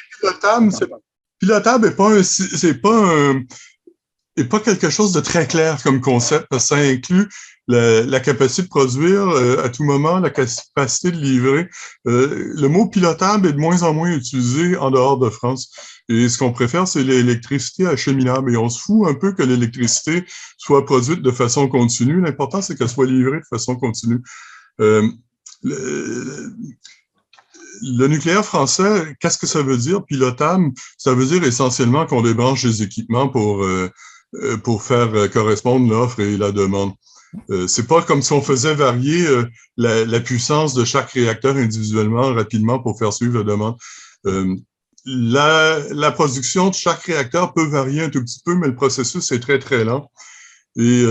Pilotable n'est pas quelque chose de très clair comme concept, parce que ça inclut la capacité de produire à tout moment, la capacité de livrer. Le mot pilotable est de moins en moins utilisé en dehors de France. Et ce qu'on préfère, c'est l'électricité acheminable. Et on se fout un peu que l'électricité soit produite de façon continue. L'important, c'est qu'elle soit livrée de façon continue. Le, le nucléaire français, qu'est-ce que ça veut dire, pilotable? Ça veut dire essentiellement qu'on débranche les équipements pour faire correspondre l'offre et la demande. C'est pas comme si on faisait varier la puissance de chaque réacteur individuellement rapidement pour faire suivre la demande. La production de chaque réacteur peut varier un tout petit peu, mais le processus est très, très lent. Et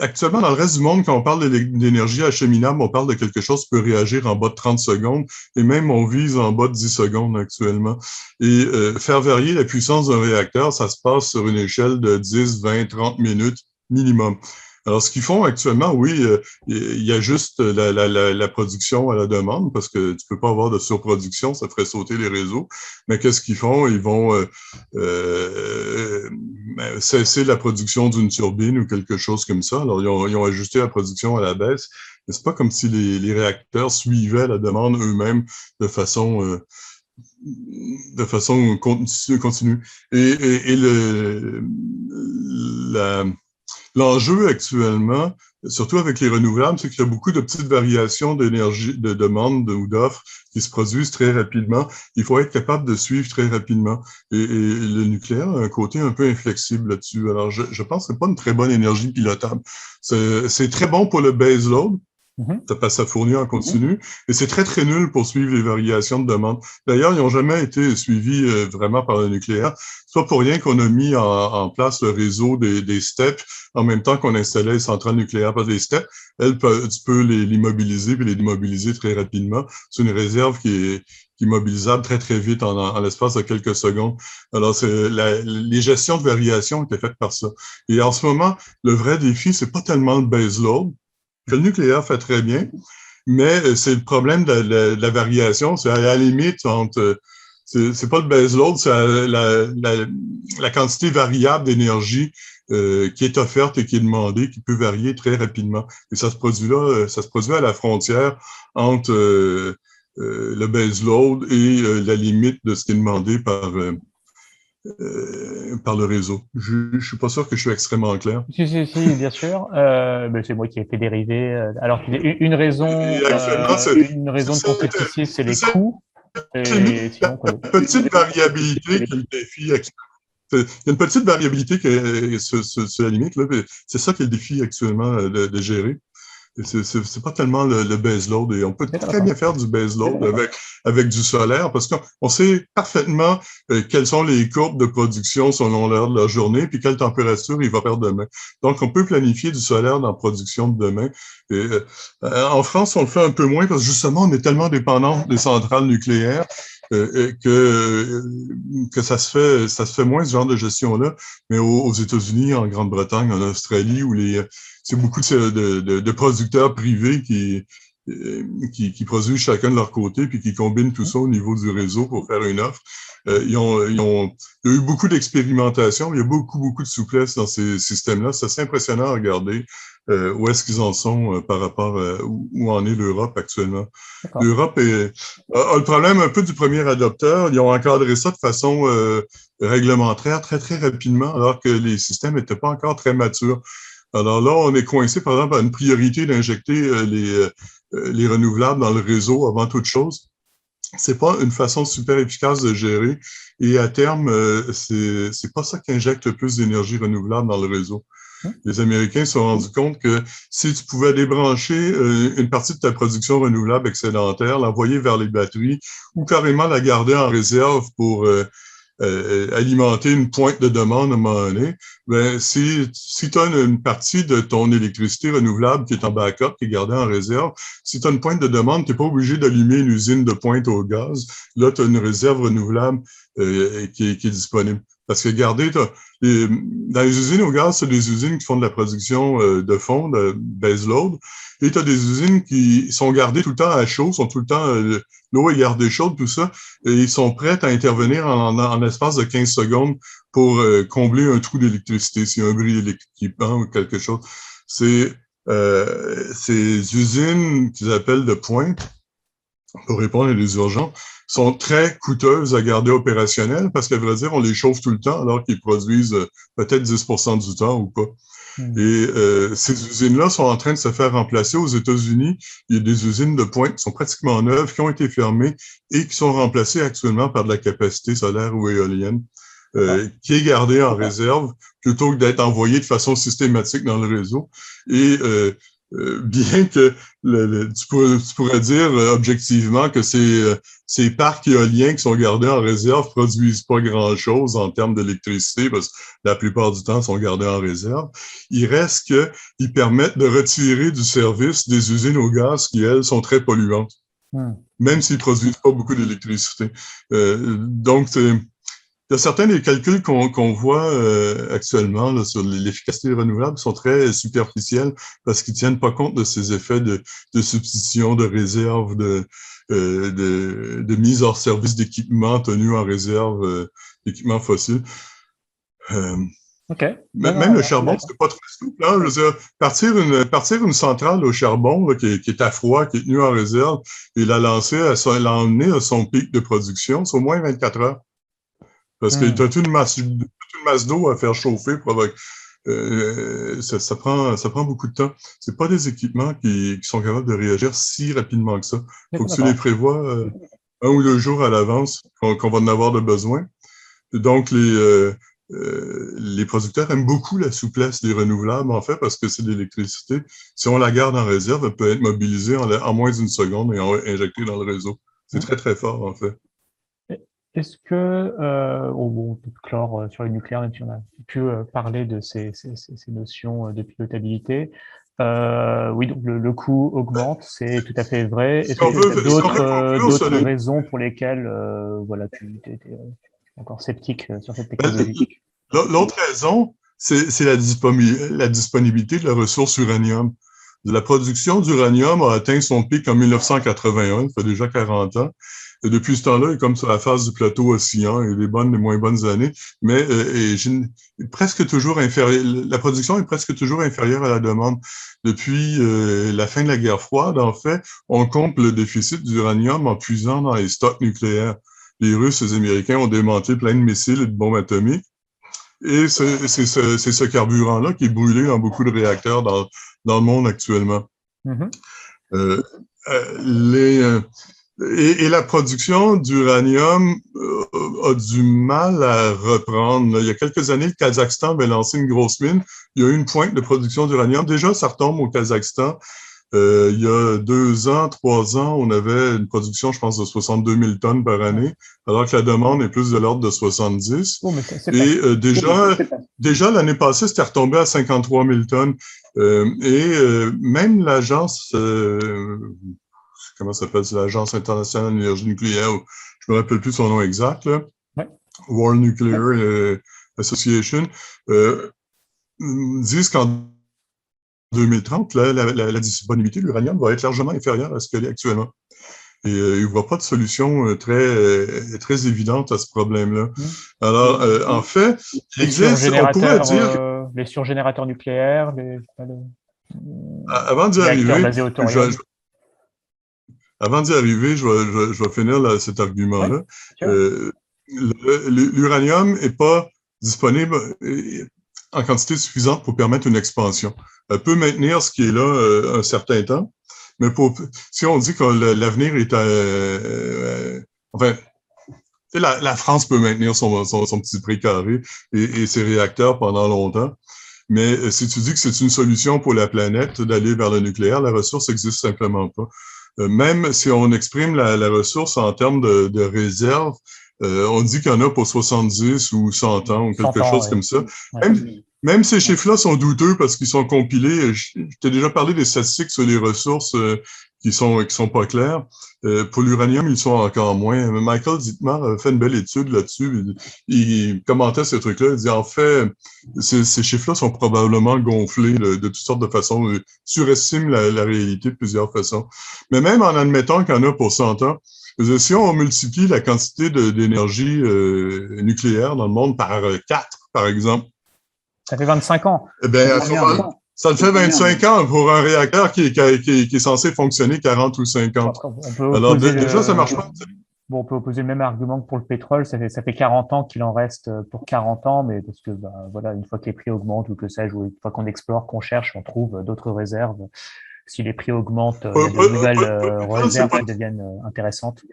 actuellement, dans le reste du monde, quand on parle d'énergie acheminable, on parle de quelque chose qui peut réagir en bas de 30 secondes, et même on vise en bas de 10 secondes actuellement. Et faire varier la puissance d'un réacteur, ça se passe sur une échelle de 10, 20, 30 minutes minimum. Alors, ce qu'ils font actuellement, oui, il y a juste la production à la demande, parce que tu peux pas avoir de surproduction, ça ferait sauter les réseaux. Mais qu'est-ce qu'ils font? Ils vont cesser la production d'une turbine ou quelque chose comme ça. Alors, ils ont ajusté la production à la baisse. Mais c'est pas comme si les réacteurs suivaient la demande eux-mêmes de façon continue. Et l'enjeu actuellement, surtout avec les renouvelables, c'est qu'il y a beaucoup de petites variations d'énergie, de demande ou d'offres qui se produisent très rapidement. Il faut être capable de suivre très rapidement. Et le nucléaire a un côté un peu inflexible là-dessus. Alors, je pense que c'est pas une très bonne énergie pilotable. C'est très bon pour le base load, ça passe à fournir en continu, et c'est très, très nul pour suivre les variations de demande. D'ailleurs, ils n'ont jamais été suivis vraiment par le nucléaire. C'est pas pour rien qu'on a mis en place le réseau des STEP en même temps qu'on installait les centrales nucléaires. Parce que les STEP, tu peux les mobiliser puis les démobiliser très rapidement. C'est une réserve qui est mobilisable très, très vite en l'espace de quelques secondes. Alors, les gestions de variation étaient faites par ça. Et en ce moment, le vrai défi, c'est pas tellement le base load, que le nucléaire fait très bien, mais c'est le problème de la variation. C'est à la limite entre... C'est pas le base load, c'est la quantité variable d'énergie qui est offerte et qui est demandée, qui peut varier très rapidement. Et ça se produit là, ça se produit à la frontière entre le base load et la limite de ce qui est demandé par le réseau. Je suis pas sûr que je suis extrêmement clair. Si, bien sûr. Mais c'est moi qui ai fait dériver. Alors, une raison, une raison de ton scepticisme, c'est les coûts. Et sinon, quoi? La petite variabilité qui est le défi. Il y a une petite variabilité sur la limite. C'est ça qui est le défi actuellement de gérer. C'est pas tellement le base load, et on peut très bien faire du base load avec du solaire, parce qu'on sait parfaitement quelles sont les courbes de production selon l'heure de la journée, puis quelle température il va faire demain. Donc, on peut planifier du solaire dans la production de demain. Et, en France, on le fait un peu moins, parce que justement, on est tellement dépendant des centrales nucléaires que ça se fait moins, ce genre de gestion-là. Mais aux États-Unis, en Grande-Bretagne, en Australie, où c'est beaucoup de producteurs privés qui produisent chacun de leur côté, puis qui combinent tout ça au niveau du réseau pour faire une offre. Il y a eu beaucoup d'expérimentation, il y a beaucoup de souplesse dans ces systèmes-là. C'est assez impressionnant à regarder où est-ce qu'ils en sont par rapport à où en est l'Europe actuellement. L'Europe a le problème un peu du premier adopteur. Ils ont encadré ça de façon réglementaire très, très rapidement, alors que les systèmes n'étaient pas encore très matures. Alors là, on est coincé, par exemple, à une priorité d'injecter les renouvelables dans le réseau avant toute chose. C'est pas une façon super efficace de gérer. Et à terme, c'est pas ça qui injecte le plus d'énergie renouvelable dans le réseau. Les Américains se sont rendus compte que si tu pouvais débrancher une partie de ta production renouvelable excédentaire, l'envoyer vers les batteries ou carrément la garder en réserve pour alimenter une pointe de demande à un moment donné, ben, si tu as une partie de ton électricité renouvelable qui est en backup, qui est gardée en réserve, si tu as une pointe de demande, tu n'es pas obligé d'allumer une usine de pointe au gaz. Là, tu as une réserve renouvelable qui est disponible. Parce que regardez, dans les usines au gaz, c'est des usines qui font de la production de fond, de base load, et tu as des usines qui sont gardées tout le temps à chaud, sont tout le temps, l'eau est gardée chaude, tout ça, et ils sont prêts à intervenir en l'espace de 15 secondes pour combler un trou d'électricité, s'il y a un bris d'équipement ou quelque chose. c'est ces usines qu'ils appellent de pointe pour répondre à des urgences sont très coûteuses à garder opérationnelles parce qu'à vrai dire, on les chauffe tout le temps alors qu'ils produisent peut-être 10% du temps ou pas. Et ces usines-là sont en train de se faire remplacer aux États-Unis. Il y a des usines de pointe qui sont pratiquement neuves, qui ont été fermées et qui sont remplacées actuellement par de la capacité solaire ou éolienne, qui est gardée en réserve plutôt que d'être envoyée de façon systématique dans le réseau. Et bien que tu pourrais dire objectivement que ces parcs éoliens qui sont gardés en réserve produisent pas grand-chose en termes d'électricité parce que la plupart du temps sont gardés en réserve. Il reste qu'ils permettent de retirer du service des usines au gaz qui, elles, sont très polluantes, même s'ils produisent pas beaucoup d'électricité. Donc, il y a certains des calculs qu'on voit actuellement là, sur l'efficacité renouvelable sont très superficiels parce qu'ils tiennent pas compte de ces effets de substitution, de réserve, de mise hors service d'équipements tenus en réserve, d'équipements fossiles. Okay. Même le charbon, c'est pas trop souple. Hein? Je veux dire, partir une centrale au charbon là, qui est à froid, qui est tenue en réserve, et la lancer, l'emmener à son pic de production, c'est au moins 24 heures. Parce que tu as toute une masse d'eau à faire chauffer pour ça prend beaucoup de temps. C'est pas des équipements qui sont capables de réagir si rapidement que ça. Il faut que tu les prévois 1 ou 2 jours à l'avance qu'on va en avoir de besoin. Donc, les producteurs aiment beaucoup la souplesse des renouvelables, en fait, parce que c'est de l'électricité. Si on la garde en réserve, elle peut être mobilisée en moins d'une seconde et injectée dans le réseau. C'est très, très fort, en fait. Est-ce que, on peut clore sur le nucléaire, même si on a pu parler de ces notions de pilotabilité. Oui, donc le coût augmente, c'est tout à fait vrai. Est-ce que tu as d'autres raisons pour lesquelles voilà, tu es encore sceptique sur cette technologie? L'autre raison, c'est la disponibilité de la ressource uranium. La production d'uranium a atteint son pic en 1981, ça fait déjà 40 ans. Et depuis ce temps-là, il est comme sur la phase du plateau oscillant, il y a des bonnes et moins bonnes années, mais presque toujours la production est presque toujours inférieure à la demande. Depuis la fin de la guerre froide, en fait, on comble le déficit d'uranium en puisant dans les stocks nucléaires. Les Russes et les Américains ont démantelé plein de missiles et de bombes atomiques. Et c'est ce carburant-là qui est brûlé dans beaucoup de réacteurs dans le monde actuellement. Et la production d'uranium a du mal à reprendre. Il y a quelques années, le Kazakhstan avait lancé une grosse mine. Il y a eu une pointe de production d'uranium. Déjà, ça retombe au Kazakhstan. Il y a 2 ans, 3 ans, on avait une production, je pense, de 62 000 tonnes par année, alors que la demande est plus de l'ordre de 70. Et déjà l'année passée, c'était retombé à 53 000 tonnes. Même l'agence, comment ça s'appelle, l'Agence internationale de l'énergie nucléaire, je me rappelle plus son nom exact, là, World Nuclear Association, disent qu'en 2030, la disponibilité de l'uranium va être largement inférieure à ce qu'elle est actuellement. Et il ne voit pas de solution très évidente à ce problème-là. Alors, en fait, il existe, on pourrait dire... les surgénérateurs nucléaires, avant d'y arriver, je vais finir cet argument-là. L'uranium n'est pas disponible en quantité suffisante pour permettre une expansion. Elle peut maintenir ce qui est là un certain temps, mais si on dit que l'avenir est enfin, la France peut maintenir son petit précaré et ses réacteurs pendant longtemps, mais si tu dis que c'est une solution pour la planète d'aller vers le nucléaire, la ressource n'existe simplement pas. Même si on exprime la ressource en termes de réserve, on dit qu'il y en a pour 70 ou 100 ans ou quelque chose comme ça. Même ces chiffres-là sont douteux parce qu'ils sont compilés. Je t'ai déjà parlé des statistiques sur les ressources qui sont pas claires. Pour l'uranium, ils sont encore moins. Michael Dittmar a fait une belle étude là-dessus. Il commentait ce truc-là. Il dit, en fait, ces chiffres-là sont probablement gonflés de toutes sortes de façons. Surestiment la réalité de plusieurs façons. Mais même en admettant qu'il y en a pour 100 ans, si on multiplie la quantité d'énergie nucléaire dans le monde par 4, par exemple, ça fait 25 ans. Eh bien, Ça te fait 25 ans pour un réacteur qui est censé fonctionner 40 ou 50. On peut Alors, opposer déjà, ça marche pas. Bon, on peut opposer le même argument que pour le pétrole. Ça fait 40 ans qu'il en reste pour 40 ans, mais parce que, voilà, une fois que les prix augmentent ou que sais-je, ou une fois qu'on explore, qu'on cherche, on trouve d'autres réserves. Si les prix augmentent, il y a de nouvelles réserves qui deviennent intéressantes.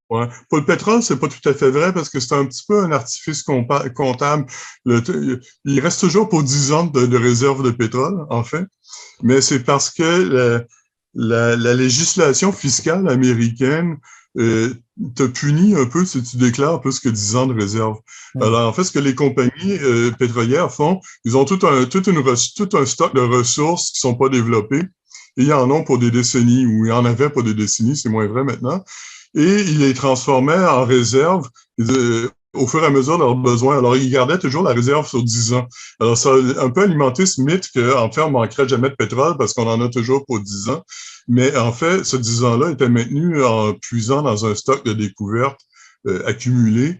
Ouais. Pour le pétrole, c'est pas tout à fait vrai parce que c'est un petit peu un artifice comptable. Il reste toujours pour 10 ans de réserve de pétrole, en fait, mais c'est parce que la législation fiscale américaine te punit un peu si tu déclares plus que 10 ans de réserve. Alors, en fait, ce que les compagnies pétrolières font, ils ont tout un stock de ressources qui sont pas développées. Et ils en ont pour des décennies, ou ils en avaient pour des décennies, c'est moins vrai maintenant. Et ils les transformaient en réserve au fur et à mesure de leurs besoins. Alors, ils gardaient toujours la réserve sur 10 ans. Alors, ça a un peu alimenté ce mythe qu'en fait, on manquerait jamais de pétrole parce qu'on en a toujours pour 10 ans. Mais en fait, ce 10 ans-là était maintenu en puisant dans un stock de découvertes accumulées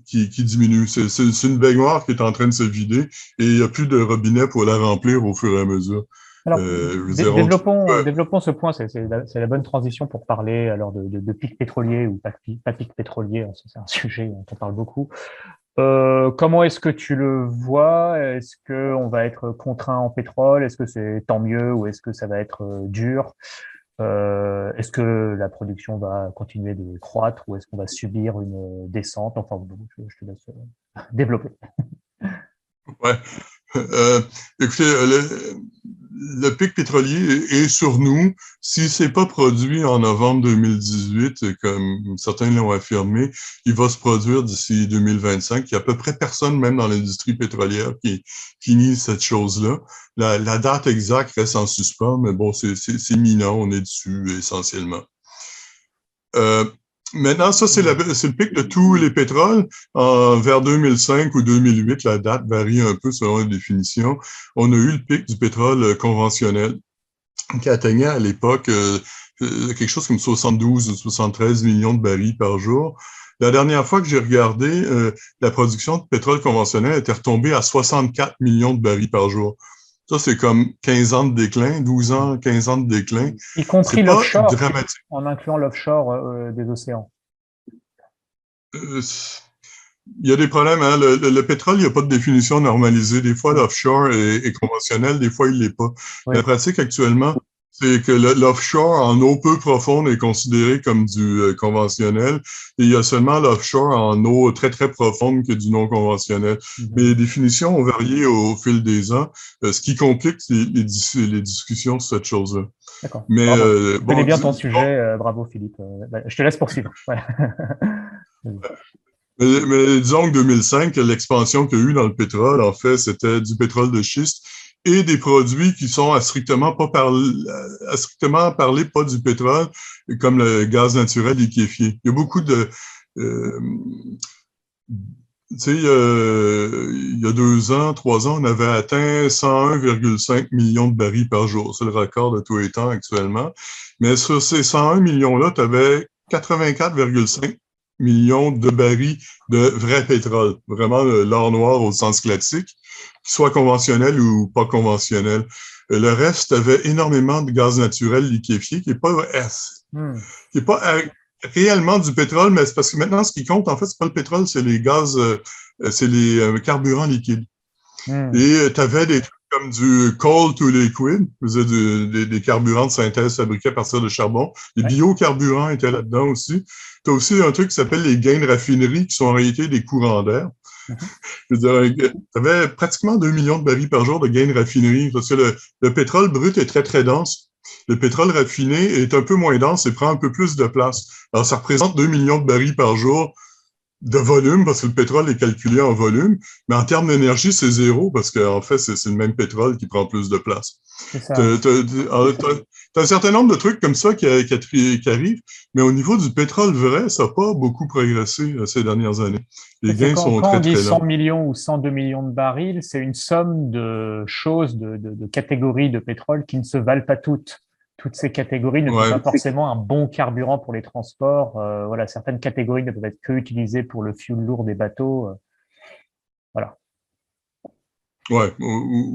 qui diminue. C'est une baignoire qui est en train de se vider et il n'y a plus de robinet pour la remplir au fur et à mesure. Alors, développons ce point, c'est la bonne transition pour parler alors de pic pétrolier ou pas pic pétrolier, c'est un sujet dont on parle beaucoup. Comment est-ce que tu le vois? Est-ce qu'on va être contraint en pétrole? Est-ce que c'est tant mieux ou est-ce que ça va être dur? Est-ce que la production va continuer de croître ou est-ce qu'on va subir une descente? Enfin, bon, je te laisse développer. Ouais. Écoutez, le pic pétrolier est sur nous. Si c'est pas produit en novembre 2018, comme certains l'ont affirmé, il va se produire d'ici 2025. Il y a à peu près personne, même dans l'industrie pétrolière, qui nie cette chose-là. La date exacte reste en suspens, mais bon, c'est minant, on est dessus essentiellement. Maintenant, ça, c'est le pic de tous les pétroles. Vers 2005 ou 2008, la date varie un peu selon les définitions. On a eu le pic du pétrole conventionnel qui atteignait à l'époque quelque chose comme 72 ou 73 millions de barils par jour. La dernière fois que j'ai regardé, la production de pétrole conventionnel était retombée à 64 millions de barils par jour. Ça, c'est comme 15 ans de déclin, 12 ans, 15 ans de déclin. Y compris c'est pas l'offshore, dramatique. en incluant l'offshore des océans. Il y a des problèmes. Hein? Le pétrole, il n'y a pas de définition normalisée. Des fois, l'offshore est conventionnel, des fois, il l'est pas. Oui. La pratique actuellement, c'est que l'offshore en eau peu profonde est considéré comme du conventionnel et il y a seulement l'offshore en eau très, très profonde qui est du non conventionnel. Mais les définitions ont varié au fil des ans, ce qui complique les discussions sur cette chose-là. D'accord. Mais tu connais bien ton sujet. Bravo, Philippe. Je te laisse poursuivre. Ouais. Mais disons que 2005, l'expansion qu'il y a eu dans le pétrole, en fait, c'était du pétrole de schiste et des produits qui sont à strictement parler pas du pétrole, comme le gaz naturel liquéfié. Il y a beaucoup de... tu sais, il y a 2 ans, 3 ans, on avait atteint 101,5 millions de barils par jour. C'est le record de tous les temps actuellement. Mais sur ces 101 millions-là, tu avais 84,5 millions de barils de vrai pétrole, vraiment l'or noir au sens classique, soit conventionnel ou pas conventionnel. Le reste avait énormément de gaz naturel liquéfié qui est pas réellement du pétrole, mais c'est parce que maintenant ce qui compte en fait c'est pas le pétrole, c'est les gaz, c'est les carburants liquides. Et tu avais des trucs comme du coal to liquid, des carburants de synthèse fabriqués à partir de charbon. Les biocarburants étaient là-dedans aussi. Tu as aussi un truc qui s'appelle les gains de raffinerie, qui sont en réalité des courants d'air. Je veux dire, tu avais pratiquement 2 millions de barils par jour de gains de raffinerie, parce que le pétrole brut est très, très dense. Le pétrole raffiné est un peu moins dense et prend un peu plus de place. Alors, ça représente 2 millions de barils par jour de volume, parce que le pétrole est calculé en volume, mais en termes d'énergie, c'est zéro, parce qu'en fait, c'est le même pétrole qui prend plus de place. T'as un certain nombre de trucs comme ça qui arrivent, mais au niveau du pétrole vrai, ça n'a pas beaucoup progressé ces dernières années. Les gains sont très, très lents. Quand on dit 100 millions ou 102 millions de barils, c'est une somme de choses, de catégories de pétrole qui ne se valent pas toutes. Toutes ces catégories ne sont pas forcément un bon carburant pour les transports. Voilà, certaines catégories ne peuvent être que utilisées pour le fuel lourd des bateaux. Voilà. Ouais,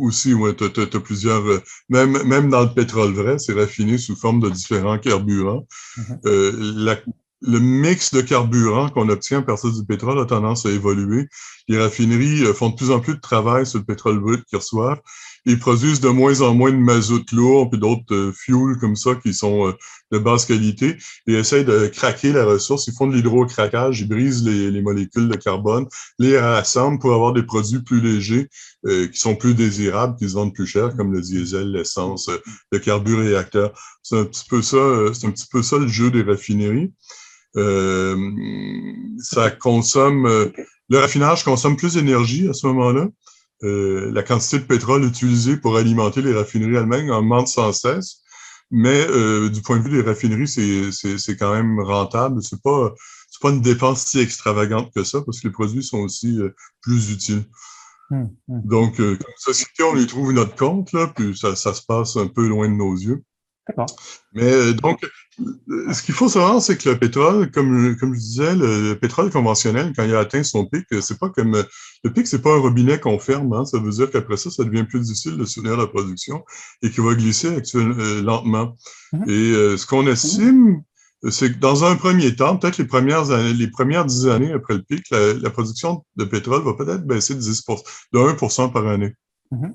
aussi, ouais, t'as plusieurs, même dans le pétrole vrai, c'est raffiné sous forme de différents carburants. Mhm. Euh, la- le mix de carburant qu'on obtient à partir du pétrole a tendance à évoluer. Les raffineries font de plus en plus de travail sur le pétrole brut qu'ils reçoivent. Ils produisent de moins en moins de mazout lourd puis d'autres fuels comme ça qui sont de basse qualité et essayent de craquer la ressource. Ils font de l'hydrocraquage, ils brisent les molécules de carbone, les rassemblent pour avoir des produits plus légers qui sont plus désirables, qui se vendent plus cher, comme le diesel, l'essence, le carburéacteur. C'est un petit peu ça, c'est un petit peu ça le jeu des raffineries. Euh, Ça consomme, le raffinage consomme plus d'énergie à ce moment-là. La quantité de pétrole utilisée pour alimenter les raffineries allemandes augmente sans cesse. Mais du point de vue des raffineries, c'est quand même rentable. C'est pas une dépense si extravagante que ça parce que les produits sont aussi plus utiles. Mhm. Mhm. Donc, comme société, on y trouve notre compte, là, puis ça se passe un peu loin de nos yeux. D'accord. Mais donc, ce qu'il faut savoir, c'est que le pétrole, comme je disais, le pétrole conventionnel, quand il a atteint son pic, c'est pas comme le pic, c'est pas un robinet qu'on ferme. Hein, ça veut dire qu'après ça, ça devient plus difficile de soutenir la production et qu'il va glisser lentement. Mhm. Et ce qu'on estime, c'est que dans un premier temps, peut-être les premières années, les premières 10 années après le pic, la production de pétrole va peut-être baisser de 1% par année. Mhm.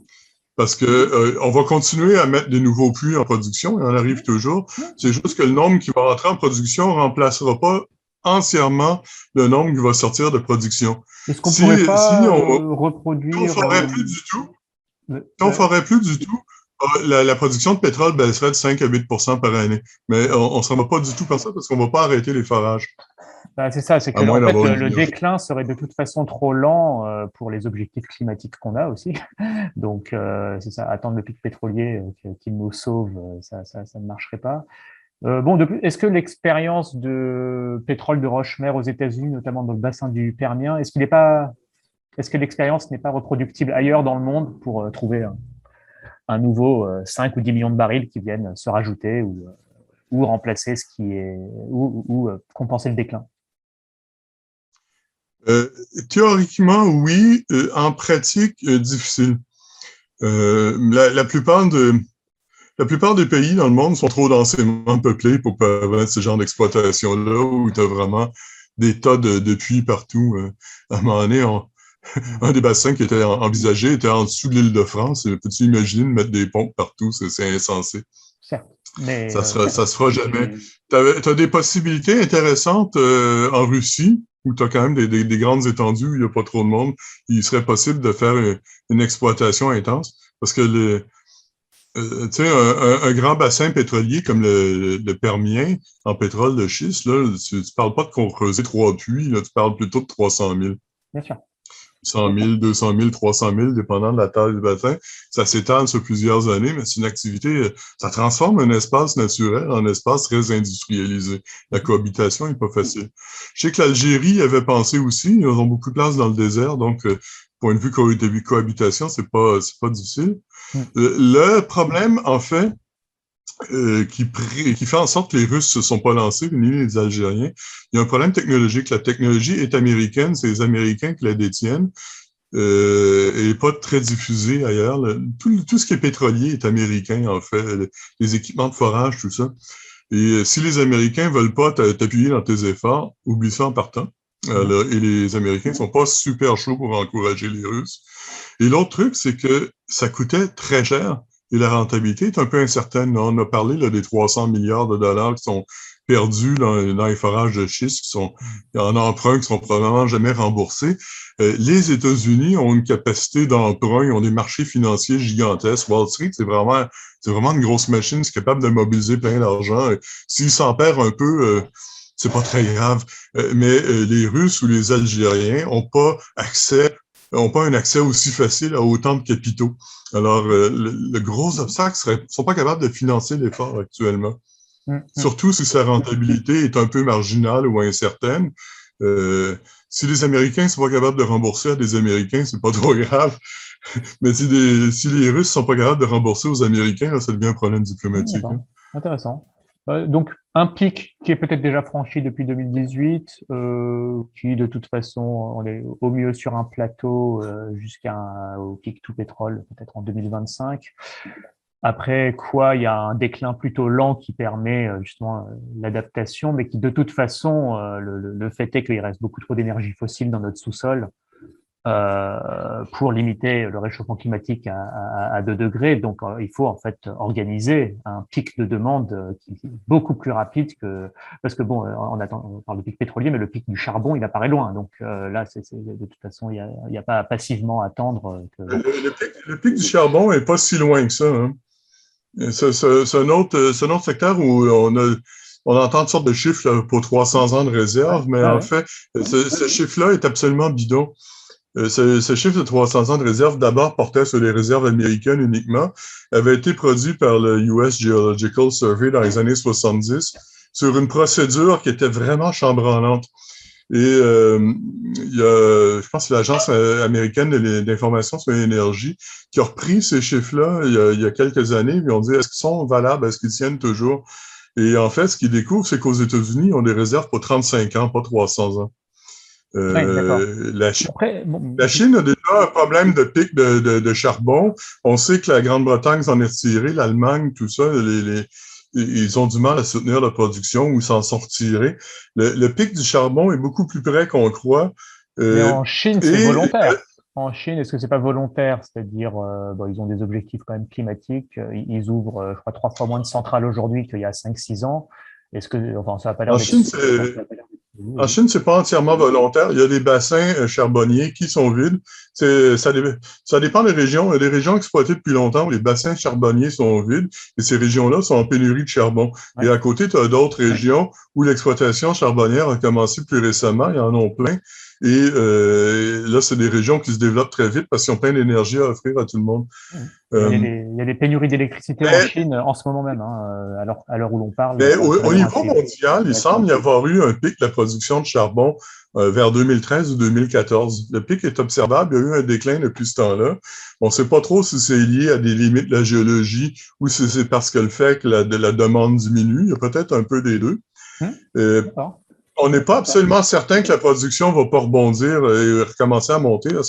Parce que on va continuer à mettre des nouveaux puits en production, et on arrive toujours. Mhm. C'est juste que le nombre qui va entrer en production ne remplacera pas entièrement le nombre qui va sortir de production. Est-ce qu'on pourrait Si pas on reproduire ferait plus du tout, le- si on le- ferait plus du tout, la production de pétrole baisserait de 5 à 8 par année. Mais on ne s'en va pas du tout par ça parce qu'on ne va pas arrêter les forages, bah, c'est ça, c'est à que en moins fait d'avoir une le énergie. déclin serait de toute façon trop lent pour les objectifs climatiques qu'on a aussi. Donc c'est ça, attendre le pic pétrolier qu'il nous sauve, ça ne marcherait pas. Bon, est-ce que l'expérience de pétrole de roche-mère aux États-Unis, notamment dans le bassin du Permien, est-ce que l'expérience n'est pas reproductible ailleurs dans le monde pour trouver un nouveau 5 ou 10 millions de barils qui viennent se rajouter ou remplacer ce qui est ou compenser le déclin? Euh, Théoriquement, oui. En pratique, difficile. La plupart des pays dans le monde sont trop densément peuplés pour permettre ce genre d'exploitation-là, où tu as vraiment des tas de puits partout. À un moment donné, un des bassins qui était envisagé était en dessous de l'île de France. Peux-tu imaginer de mettre des pompes partout? C'est insensé. Certes, mais Ça se fera jamais. Tu as des possibilités intéressantes en Russie, où tu as quand même des grandes étendues où il n'y a pas trop de monde. Il serait possible de faire une exploitation intense, parce que tu sais, un grand bassin pétrolier comme le Permien en pétrole de schiste, là, tu parles pas de qu'on creusait 3 puits, là, tu parles plutôt de 300 000. bien sûr. 100 000, 200 000, 300 000, dépendant de la taille du bassin. Ça s'étale sur plusieurs années, mais c'est une activité, ça transforme un espace naturel en espace très industrialisé. La Mhm. cohabitation n'est pas facile. Je sais que l'Algérie avait pensé aussi, ils ont beaucoup de place dans le désert, donc, point de vue cohabitation, c'est pas difficile. Mhm. Le problème, en fait, qui fait en sorte que les Russes ne se sont pas lancés, ni les Algériens. Il y a un problème technologique. La technologie est américaine, c'est les Américains qui la détiennent et pas très diffusée ailleurs. Tout ce qui est pétrolier est américain, en fait. Les équipements de forage, tout ça. Et si les Américains veulent pas t'appuyer dans tes efforts, oublie ça en partant. Mhm. Et les Américains sont pas super chauds pour encourager les Russes. Et l'autre truc, c'est que ça coûtait très cher et la rentabilité est un peu incertaine. Là, on a parlé là, des 300 milliards de dollars qui sont perdus dans les forages de schiste, qui sont en emprunt, qui sont probablement jamais remboursés. Les États-Unis ont une capacité d'emprunt, ils ont des marchés financiers gigantesques. Wall Street, c'est vraiment une grosse machine, c'est capable de mobiliser plein d'argent. S'il s'en perd un peu, c'est pas très grave. Mais les Russes ou les Algériens ont pas un accès aussi facile à autant de capitaux. Alors, le gros obstacle serait, ils sont pas capables de financer l'effort actuellement. Mhm. Surtout si sa rentabilité est un peu marginale ou incertaine. Euh, si les Américains sont pas capables de rembourser à des Américains, c'est pas trop grave. Mais si les Russes sont pas capables de rembourser aux Américains, là, ça devient un problème diplomatique. D'accord, intéressant. Donc, un pic qui est peut-être déjà franchi depuis 2018, qui de toute façon, on est au mieux sur un plateau jusqu'au pic tout pétrole, peut-être en 2025. Après quoi, il y a un déclin plutôt lent qui permet justement l'adaptation, mais qui de toute façon, le fait est qu'il reste beaucoup trop d'énergie fossile dans notre sous-sol pour limiter le réchauffement climatique à 2 degrés. Donc, il faut en fait organiser un pic de demande qui est beaucoup plus rapide que parce que bon, on parle de pic pétrolier, mais le pic du charbon, il apparaît loin. Donc là, de toute façon, il y a pas à passivement attendre que. Le pic du charbon est pas si loin que ça, hein. C'est un autre secteur où on entend toutes sortes de chiffres là, pour 300 ans de réserve, mais en fait, ce chiffre-là est absolument bidon. Ce chiffre de 300 ans de réserve, d'abord, portait sur les réserves américaines uniquement, avait été produit par le US Geological Survey dans les années 70 sur une procédure qui était vraiment chambranlante. Et il y a, je pense que c'est l'Agence américaine d'information sur l'énergie qui a repris ces chiffres-là il y a quelques années, ils ont dit est-ce qu'ils sont valables, est-ce qu'ils tiennent toujours? Et en fait, ce qu'ils découvrent, c'est qu'aux États-Unis, ils ont des réserves pour 35 ans, pas 300 ans. Oui, d'accord. La Chine, Après, bon, la Chine a déjà un problème de pic de charbon. On sait que la Grande-Bretagne s'en est retirée, l'Allemagne, tout ça, ils ont du mal à soutenir la production ou s'en sortir. Le pic du charbon est beaucoup plus près qu'on croit. mais Euh, en Chine, c'est et volontaire. En Chine, est-ce que c'est pas volontaire? C'est-à-dire, bon, ils ont des objectifs quand même climatiques. Ils ouvrent, je crois, 3 fois moins de centrales aujourd'hui qu'il y a 5-6 ans. Est-ce que, enfin, ça n'a pas l'air en d'être. Chine, c'est pas entièrement volontaire. Il y a des bassins charbonniers qui sont vides. Ça dépend des régions. Il y a des régions exploitées depuis longtemps où les bassins charbonniers sont vides et ces régions-là sont en pénurie de charbon. Ouais. Et à côté, tu as d'autres régions où l'exploitation charbonnière a commencé plus récemment. Il y en a plein. Et là, c'est des régions qui se développent très vite parce qu'ils ont plein d'énergie à offrir à tout le monde. Il y a des pénuries d'électricité en Mais Chine en ce moment même, hein, à l'heure où l'on parle, Mais ça au devrait niveau ainsi. mondial, il semble y avoir eu un pic de la production de charbon vers 2013 ou 2014. Le pic est observable, il y a eu un déclin depuis ce temps-là. On ne sait pas trop si c'est lié à des limites de la géologie ou si c'est parce que le fait que la demande diminue. Il y a peut-être un peu des deux. Euh, D'accord. on n'est pas absolument certain que la production va pas rebondir et recommencer à monter en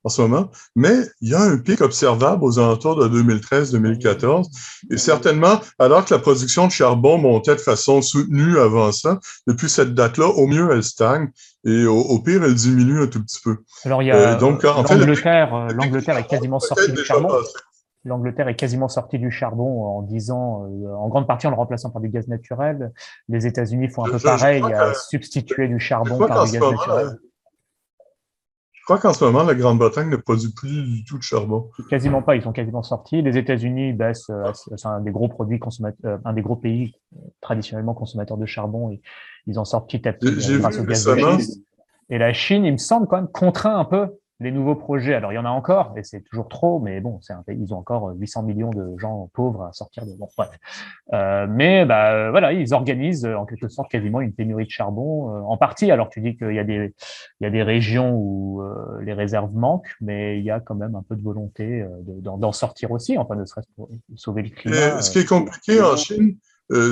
ce moment, mais il y a un pic observable aux alentours de 2013-2014. Et certainement, alors que la production de charbon montait de façon soutenue avant ça, depuis cette date-là, au mieux, elle stagne et au pire, elle diminue un tout petit peu. Alors, il y a Donc, en fait, l'Angleterre, le pic du l'Angleterre est charbon quasiment est sortie peut-être du déjà charbon. passé. L'Angleterre est quasiment sortie du charbon en disant, en grande partie en le remplaçant par du gaz naturel. Les États-Unis font un peu pareil, à substituer du Je charbon crois par qu'en du ce gaz moment, naturel. la Grande-Bretagne ne produit plus du tout de charbon. Quasiment pas, ils sont quasiment sortis. Les États-Unis baissent, c'est un des gros produits consommateurs, un des gros pays traditionnellement consommateurs de charbon. Et ils en sortent petit à petit J'ai grâce vu au gaz de récemment, schiste. Et la Chine, il me semble quand même contraint un peu les nouveaux projets. Alors il y en a encore, et c'est toujours trop, mais bon, c'est un pays, ils ont encore 800 millions de gens pauvres à sortir de. Bon, bref. Mais bah, voilà, ils organisent en quelque sorte quasiment une pénurie de charbon en partie. Alors tu dis qu'il y a des régions où les réserves manquent, mais il y a quand même un peu de volonté d'en sortir aussi, enfin ne serait-ce pour sauver le climat. ce qui est compliqué en Chine,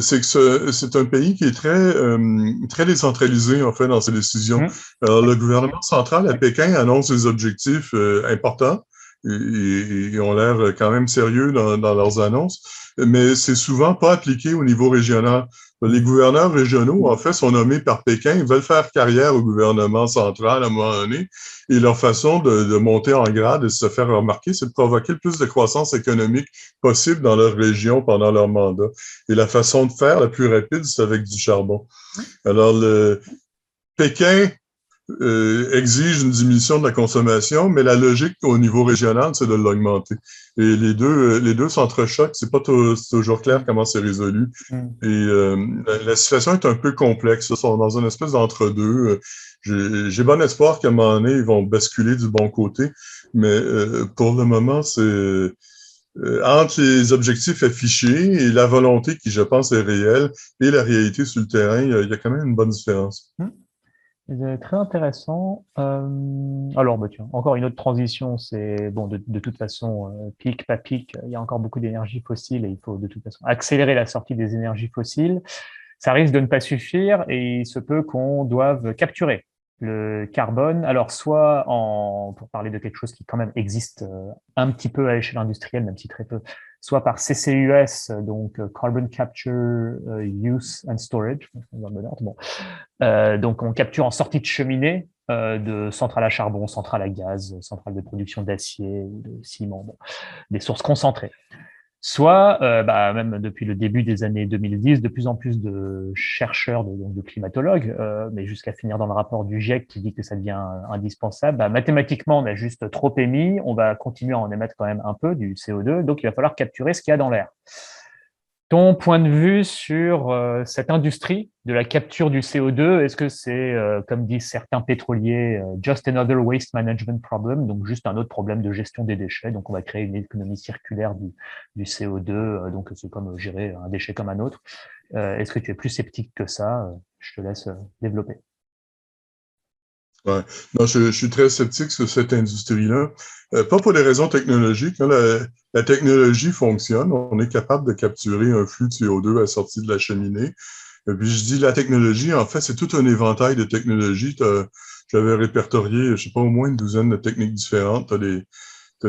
c'est que c'est un pays qui est très décentralisé, en fait, dans ses décisions. Alors, le gouvernement central à Pékin annonce des objectifs importants et ont l'air quand même sérieux dans leurs annonces, mais c'est souvent pas appliqué au niveau régional. Les gouverneurs régionaux, en fait, sont nommés par Pékin, ils veulent faire carrière au gouvernement central à un moment donné, et leur façon de monter en grade et de se faire remarquer, c'est de provoquer le plus de croissance économique possible dans leur région pendant leur mandat. Et la façon de faire la plus rapide, c'est avec du charbon. Alors, le Pékin exige une diminution de la consommation, mais la logique au niveau régional, c'est de l'augmenter. Et les deux s'entrechoquent. C'est pas toujours clair comment c'est résolu. Et la situation est un peu complexe. Ils sont dans une espèce d'entre-deux. J'ai bon espoir qu'à un moment donné, ils vont basculer du bon côté, mais pour le moment, c'est entre les objectifs affichés et la volonté qui, je pense, est réelle et la réalité sur le terrain, il y a quand même une bonne différence. Très intéressant. Alors, bah, tiens, encore une autre transition, c'est bon, de toute façon, pic, pas pic, il y a encore beaucoup d'énergie fossile et il faut de toute façon accélérer la sortie des énergies fossiles. Ça risque de ne pas suffire et il se peut qu'on doive capturer le carbone. Alors, soit pour parler de quelque chose qui quand même existe un petit peu à l'échelle industrielle, même si très peu, soit par CCUS, donc Carbon Capture, Use and Storage, dans le bon ordre. Bon, donc, on capture en sortie de cheminée de centrales à charbon, centrales à gaz, centrales de production d'acier ou de ciment, bon, des sources concentrées. Soit, même depuis le début des années 2010, de plus en plus de chercheurs, de climatologues, mais jusqu'à finir dans le rapport du GIEC qui dit que ça devient indispensable, mathématiquement, on a juste trop émis, on va continuer à en émettre quand même un peu du CO2, donc il va falloir capturer ce qu'il y a dans l'air. Ton point de vue sur cette industrie de la capture du CO2, est-ce que c'est, comme disent certains pétroliers, just another waste management problem, donc juste un autre problème de gestion des déchets, donc on va créer une économie circulaire du CO2, donc c'est comme gérer un déchet comme un autre. Est-ce que tu es plus sceptique que ça? Je te laisse développer. Ouais. Non, je suis très sceptique sur cette industrie-là. Pas pour des raisons technologiques, hein. La technologie fonctionne. On est capable de capturer un flux de CO2 à la sortie de la cheminée. Et puis je dis la technologie, en fait, c'est tout un éventail de technologies. J'avais répertorié, je sais pas, au moins une douzaine de techniques différentes. T'as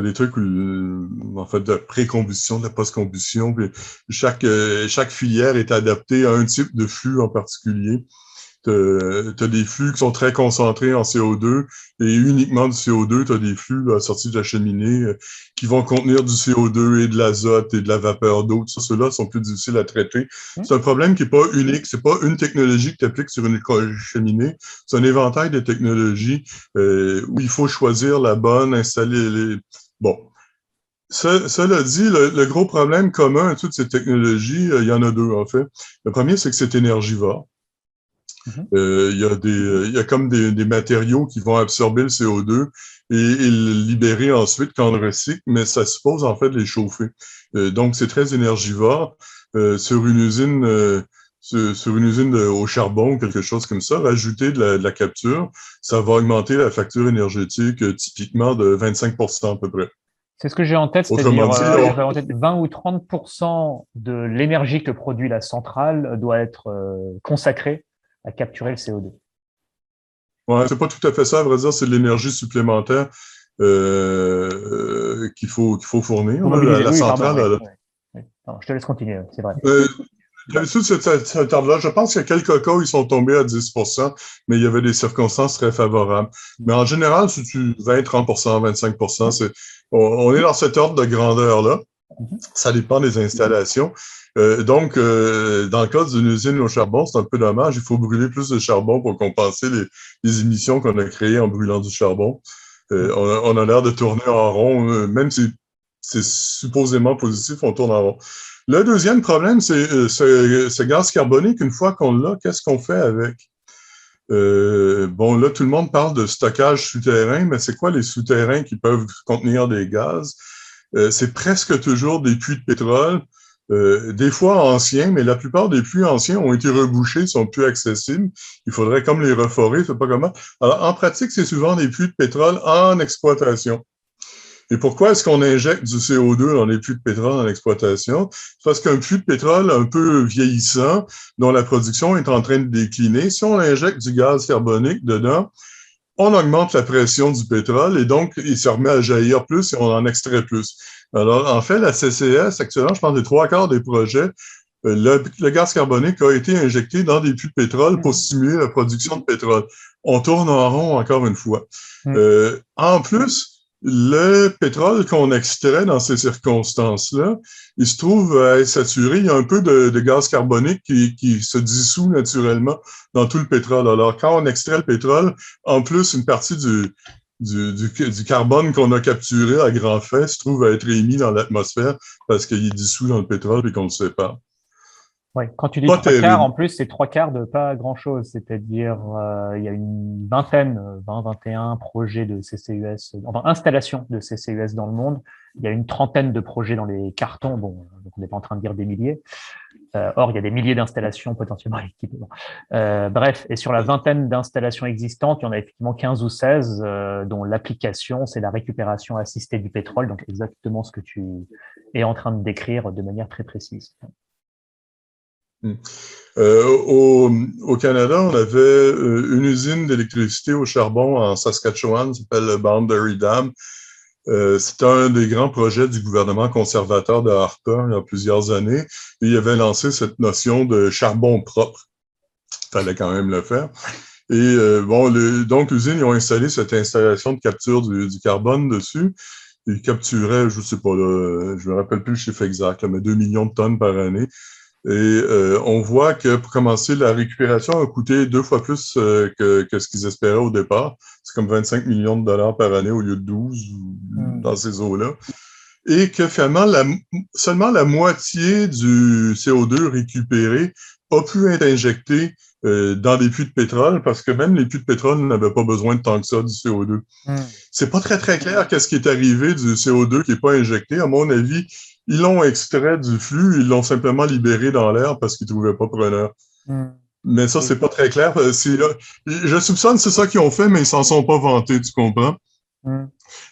des trucs, en fait, de pré-combustion, de la post-combustion. Puis chaque filière est adaptée à un type de flux en particulier. T'as des flux qui sont très concentrés en CO2 et uniquement du CO2. T'as des flux là, sortis de la cheminée qui vont contenir du CO2 et de l'azote et de la vapeur d'eau. Ceux-là sont plus difficiles à traiter. C'est un problème qui est pas unique. C'est pas une technologie que tu appliques sur une cheminée. C'est un éventail de technologies où il faut choisir la bonne, installer les... Bon. Cela dit, le gros problème commun à toutes ces technologies, il y en a deux en fait. Le premier, c'est que c'est énergivore. Il y a comme des matériaux qui vont absorber le CO2 et le libérer ensuite quand on le recycle, mais ça suppose en fait de les chauffer. Donc, c'est très énergivore. Sur une usine, sur une usine au charbon, quelque chose comme ça, rajouter de la capture, ça va augmenter la facture énergétique typiquement de 25% à peu près. C'est ce que j'ai en tête, c'est-à-dire Autrement dit, j'avais en tête 20 ou 30% de l'énergie que produit la centrale doit être consacrée à capturer le CO2. ouais, c'est pas tout à fait ça, à vrai dire, c'est de l'énergie supplémentaire qu'il faut fournir. Faut Là, mobiliser. la Oui, pardon, centrale, oui. Oui. Oui. Pardon, je te laisse continuer, c'est vrai. euh, d'habitude, cet ordre-là, je pense qu'il y a quelques cas où ils sont tombés à 10%, mais il y avait des circonstances très favorables. Mais en général, c'est 20, 30%, 25%. On est dans cet ordre de grandeur-là. Ça dépend des installations. Dans le cas d'une usine au charbon, c'est un peu dommage. Il faut brûler plus de charbon pour compenser les émissions qu'on a créées en brûlant du charbon. On a l'air de tourner en rond, même si c'est supposément positif, on tourne en rond. Le deuxième problème, c'est ce gaz carbonique. Une fois qu'on l'a, qu'est-ce qu'on fait avec? Bon, là, tout le monde parle de stockage souterrain, mais c'est quoi les souterrains qui peuvent contenir des gaz? C'est presque toujours des puits de pétrole, des fois anciens, mais la plupart des puits anciens ont été rebouchés, sont plus accessibles. Il faudrait comme les reforer, je sais pas comment. Alors, en pratique, c'est souvent des puits de pétrole en exploitation. Et pourquoi est-ce qu'on injecte du CO2 dans les puits de pétrole en exploitation? C'est parce qu'un puits de pétrole un peu vieillissant, dont la production est en train de décliner, si on injecte du gaz carbonique dedans, on augmente la pression du pétrole et donc il se remet à jaillir plus et on en extrait plus. Alors, en fait, la CCS, actuellement, je pense que les trois quarts des projets, le gaz carbonique a été injecté dans des puits de pétrole pour stimuler la production de pétrole. On tourne en rond encore une fois. En plus, le pétrole qu'on extrait dans ces circonstances-là, il se trouve à être saturé. Il y a un peu de gaz carbonique qui se dissout naturellement dans tout le pétrole. Alors, quand on extrait le pétrole, en plus, une partie du carbone qu'on a capturé à grands faits se trouve à être émis dans l'atmosphère parce qu'il est dissous dans le pétrole et qu'on le sépare. Ouais. Quand tu dis Pas trois quarts, terrible. en plus, c'est trois quarts de pas grand-chose. C'est-à-dire, il y a une vingtaine, 20, 21 projets de CCUS, enfin, installations de CCUS dans le monde. Il y a une trentaine de projets dans les cartons. Bon, donc on n'est pas en train de dire des milliers. Or, il y a des milliers d'installations potentiellement équipées. Bref, et sur la vingtaine d'installations existantes, il y en a effectivement 15 ou 16 dont l'application, c'est la récupération assistée du pétrole, donc exactement ce que tu es en train de décrire de manière très précise. Au Canada, on avait une usine d'électricité au charbon en Saskatchewan, ça s'appelle le Boundary Dam. C'est un des grands projets du gouvernement conservateur de Harper il y a plusieurs années. Et il avait lancé cette notion de charbon propre. Il fallait quand même le faire. Et donc l'usine, ils ont installé cette installation de capture du carbone dessus. Ils capturaient, je sais pas, là, je me rappelle plus le chiffre exact, là, mais 2 millions de tonnes par année. Et on voit que pour commencer, la récupération a coûté 2 fois plus que ce qu'ils espéraient au départ. C'est comme 25 millions de dollars par année au lieu de 12 dans ces eaux-là. Et que finalement, seulement la moitié du CO2 récupéré a pu être injecté dans des puits de pétrole, parce que même les puits de pétrole n'avaient pas besoin de tant que ça du CO2. C'est pas très, très clair qu'est-ce qui est arrivé du CO2 qui n'est pas injecté. À mon avis, ils l'ont extrait du flux, ils l'ont simplement libéré dans l'air parce qu'ils ne trouvaient pas preneur. Mais ça, c'est pas très clair. Je soupçonne que c'est ça qu'ils ont fait, mais ils s'en sont pas vantés, tu comprends?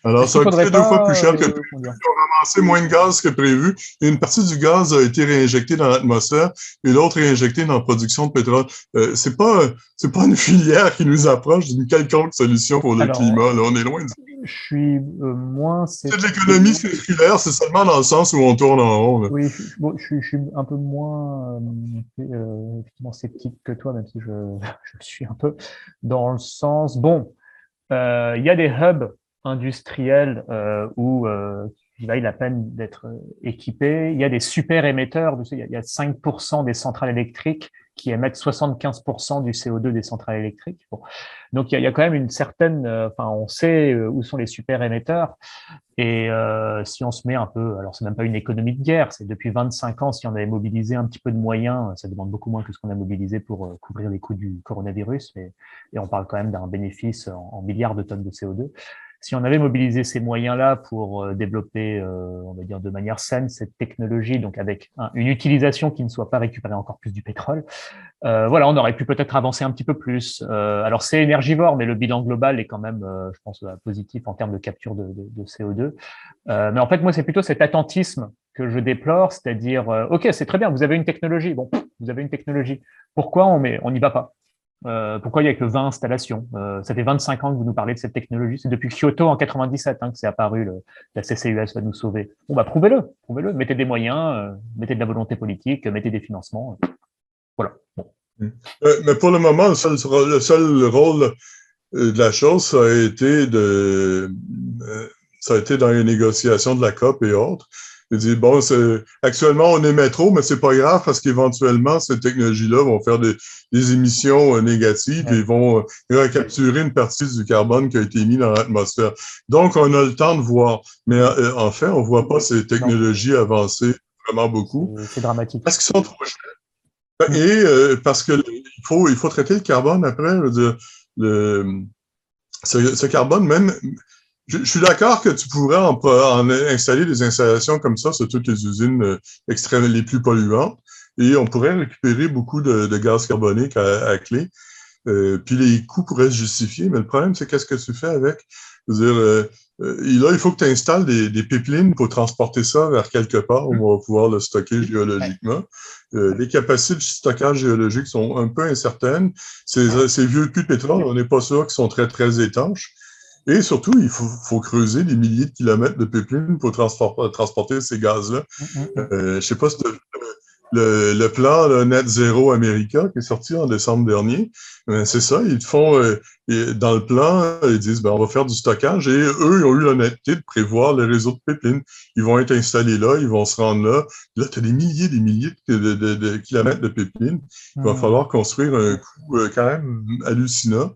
Alors, ça a coûté 2 fois plus cher que prévu. Ils ont ramassé moins de gaz que prévu. Et une partie du gaz a été réinjectée dans l'atmosphère et l'autre réinjectée dans la production de pétrole. C'est pas une filière qui nous approche d'une quelconque solution pour le climat. Là, on est loin de... Je suis moins... C'est de l'économie circulaire, c'est seulement dans le sens où on tourne en rond. Là. Oui, je suis un peu moins effectivement sceptique que toi, même si je suis un peu dans le sens... Bon, il y a des hubs industriels où il vaille la peine d'être équipés. Il y a des super émetteurs. Il y a 5% des centrales électriques qui émettent 75% du CO2 des centrales électriques. Bon. Donc, il y a quand même une certaine... on sait où sont les super émetteurs. Et si on se met un peu... Alors, c'est même pas une économie de guerre. C'est depuis 25 ans, si on avait mobilisé un petit peu de moyens, ça demande beaucoup moins que ce qu'on a mobilisé pour couvrir les coûts du coronavirus. Et on parle quand même d'un bénéfice en milliards de tonnes de CO2. Si on avait mobilisé ces moyens-là pour développer, on va dire de manière saine, cette technologie, donc avec une utilisation qui ne soit pas récupérée encore plus du pétrole, voilà, on aurait pu peut-être avancer un petit peu plus. Alors c'est énergivore, mais le bilan global est quand même, je pense, positif en termes de capture de CO2. Mais en fait, moi, c'est plutôt cet attentisme que je déplore, c'est-à-dire, ok, c'est très bien, vous avez une technologie, bon, vous avez une technologie. Pourquoi on n'y va pas? Pourquoi il n'y a que 20 installations? Ça fait 25 ans que vous nous parlez de cette technologie. C'est depuis Kyoto en 97 que c'est apparu. La CCUS va nous sauver. Bon, bah prouvez-le. Mettez des moyens, mettez de la volonté politique, mettez des financements. Voilà. Bon. Mais pour le moment, le seul rôle de la chose, ça a été dans les négociations de la COP et autres. Il dit, bon, actuellement, on émet trop, mais c'est pas grave parce qu'éventuellement, ces technologies-là vont faire des émissions négatives et vont recapturer une partie du carbone qui a été mis dans l'atmosphère. Donc, on a le temps de voir. Mais en fait, on voit pas ces technologies avancer vraiment beaucoup. C'est dramatique. Parce qu'ils sont trop chers. Et parce que il faut traiter le carbone après. Ce carbone, même... Je suis d'accord que tu pourrais en installer des installations comme ça sur toutes les usines les plus polluantes et on pourrait récupérer beaucoup de gaz carbonique à clé. Puis les coûts pourraient se justifier, mais le problème, c'est qu'est-ce que tu fais avec? Je veux dire, là, il faut que tu installes des pipelines pour transporter ça vers quelque part où on va pouvoir le stocker géologiquement. Les capacités de stockage géologique sont un peu incertaines. Ces vieux puits de pétrole, on n'est pas sûr qu'ils sont très, très étanches. Et surtout, il faut creuser des milliers de kilomètres de pipelines pour transporter ces gaz-là. Je sais pas si le plan Net Zero America qui est sorti en décembre dernier, c'est ça, ils font dans le plan, ils disent on va faire du stockage et eux, ils ont eu l'honnêteté de prévoir le réseau de pipelines. Ils vont être installés là, ils vont se rendre là. Là, tu as des milliers de kilomètres de pipelines. Il va falloir construire un coût quand même hallucinant.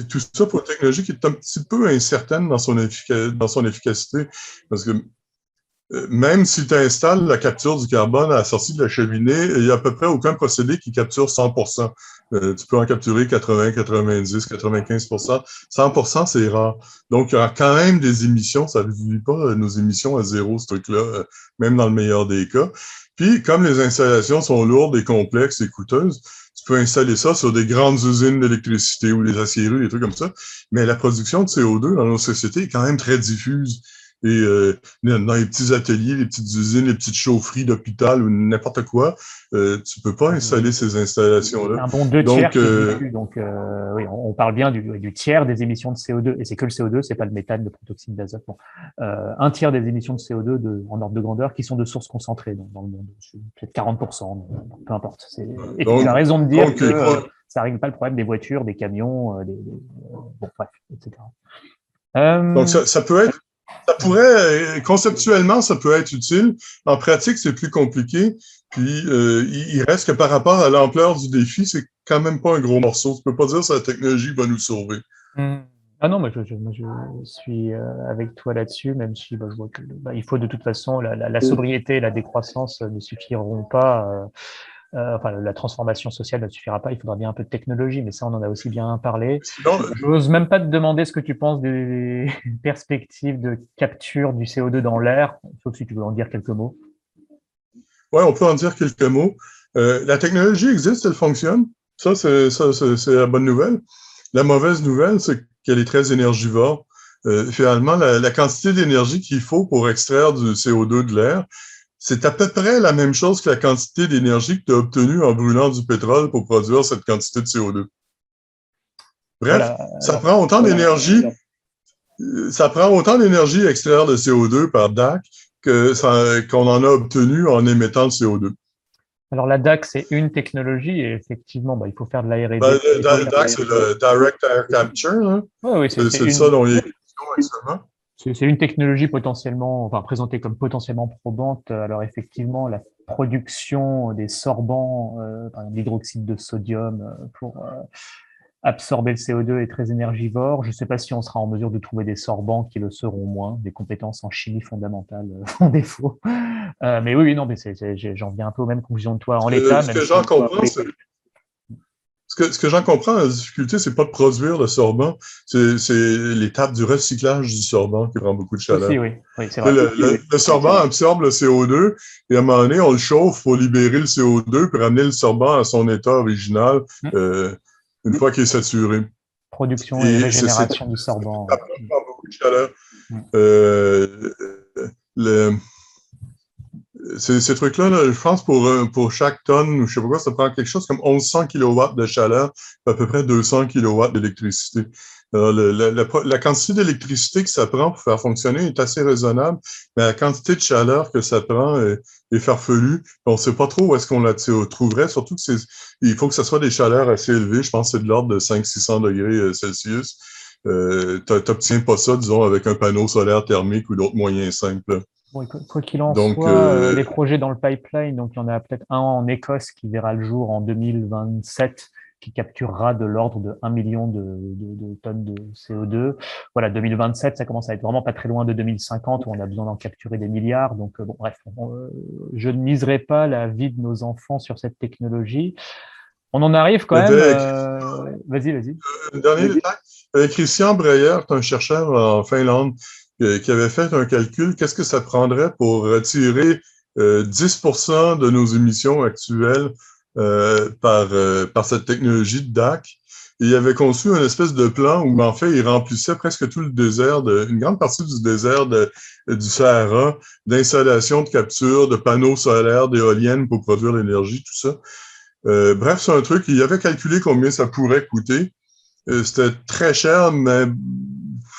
Tout ça pour une technologie qui est un petit peu incertaine dans son efficacité. Parce que même si tu installes la capture du carbone à la sortie de la cheminée, il n'y a à peu près aucun procédé qui capture 100%. Tu peux en capturer 80, 90, 95%. 100%, c'est rare. Donc, il y a quand même des émissions. Ça ne réduit pas nos émissions à zéro, ce truc-là, même dans le meilleur des cas. Puis, comme les installations sont lourdes et complexes et coûteuses, tu peux installer ça sur des grandes usines d'électricité ou des aciéries, des trucs comme ça. Mais la production de CO2 dans nos sociétés est quand même très diffuse. Et dans les petits ateliers, les petites usines, les petites chaufferies d'hôpital ou n'importe quoi, tu peux pas installer ces installations-là. Un bon 2 tiers Donc, qui est issu. Donc, oui, on parle bien du tiers des émissions de CO2. Et c'est que le CO2, c'est pas le méthane, le protoxyde d'azote. Bon. Un tiers des émissions de CO2 en ordre de grandeur qui sont de sources concentrées dans le monde. Peut-être 40%, peu importe. Et puis, tu as raison de dire que ça règle pas le problème des voitures, des camions, bon, bref, etc. Donc, ça peut être, ça pourrait, conceptuellement, ça peut être utile. En pratique, c'est plus compliqué. Puis, il reste que par rapport à l'ampleur du défi, c'est quand même pas un gros morceau. Tu peux pas dire que la technologie va nous sauver. Ah non, mais je suis avec toi là-dessus, même si je vois que il faut de toute façon, la sobriété et la décroissance ne suffiront pas. Enfin, la transformation sociale ne suffira pas, il faudra bien un peu de technologie, mais ça, on en a aussi bien parlé. Sinon, Je n'ose même pas te demander ce que tu penses des perspectives de capture du CO2 dans l'air, sauf si tu veux en dire quelques mots. ouais, on peut en dire quelques mots. La technologie existe, elle fonctionne. Ça, c'est la bonne nouvelle. La mauvaise nouvelle, c'est qu'elle est très énergivore. Finalement, la quantité d'énergie qu'il faut pour extraire du CO2 de l'air, c'est à peu près la même chose que la quantité d'énergie que tu as obtenue en brûlant du pétrole pour produire cette quantité de CO2. Bref, Voilà. ça prend autant d'énergie, ça prend autant d'énergie à extraire de CO2 par DAC qu'on en a obtenu en émettant le CO2. Alors la DAC, c'est une technologie et effectivement, il faut faire de la R&D. Le DAC, c'est le Direct Air Capture. Hein? Oui, c'est ça dont il est question actuellement. C'est une technologie potentiellement, enfin présentée comme potentiellement probante. Alors effectivement, la production des sorbants, par exemple l'hydroxyde de sodium, pour absorber le CO2 est très énergivore. Je ne sais pas si on sera en mesure de trouver des sorbants qui le seront moins. Des compétences en chimie fondamentale font défaut. Mais oui, non, mais j'en viens un peu aux mêmes conclusions que toi en l'état. Ce que j'en comprends, c'est ce que j'en comprends, la difficulté, c'est pas de produire le sorbant, c'est l'étape du recyclage du sorbant qui prend beaucoup de chaleur. Aussi, oui, c'est vrai. Le sorbant absorbe le CO2 et à un moment donné, on le chauffe pour libérer le CO2 puis ramener le sorbant à son état original une fois qu'il est saturé. Production et régénération du sorbant. Ça prend beaucoup de chaleur. Ces trucs-là, je pense pour chaque tonne, ou je sais pas quoi, ça prend quelque chose comme 1100 kW de chaleur, à peu près 200 kW d'électricité. Alors, la quantité d'électricité que ça prend pour faire fonctionner est assez raisonnable, mais la quantité de chaleur que ça prend est farfelue. On ne sait pas trop où est-ce qu'on la trouverait, surtout que il faut que ce soit des chaleurs assez élevées. Je pense que c'est de l'ordre de 500-600 degrés Celsius. T'obtiens pas ça, disons, avec un panneau solaire thermique ou d'autres moyens simples. Bon, quoi qu'il en soit, les projets dans le pipeline, donc il y en a peut-être un en Écosse qui verra le jour en 2027, qui capturera de l'ordre de 1 million de tonnes de CO2. Voilà, 2027, ça commence à être vraiment pas très loin de 2050, où on a besoin d'en capturer des milliards. Donc, bon, bref, je ne miserai pas la vie de nos enfants sur cette technologie. On en arrive quand même. Vas-y. Un dernier détail. Christian Breyer, un chercheur en Finlande, qui avait fait un calcul, qu'est-ce que ça prendrait pour retirer 10% de nos émissions actuelles par cette technologie de DAC. Et il avait conçu une espèce de plan où, en fait, il remplissait presque tout le désert, une grande partie du désert du Sahara, d'installations de capture, de panneaux solaires, d'éoliennes pour produire l'énergie, tout ça. Bref, c'est un truc, il avait calculé combien ça pourrait coûter. C'était très cher, mais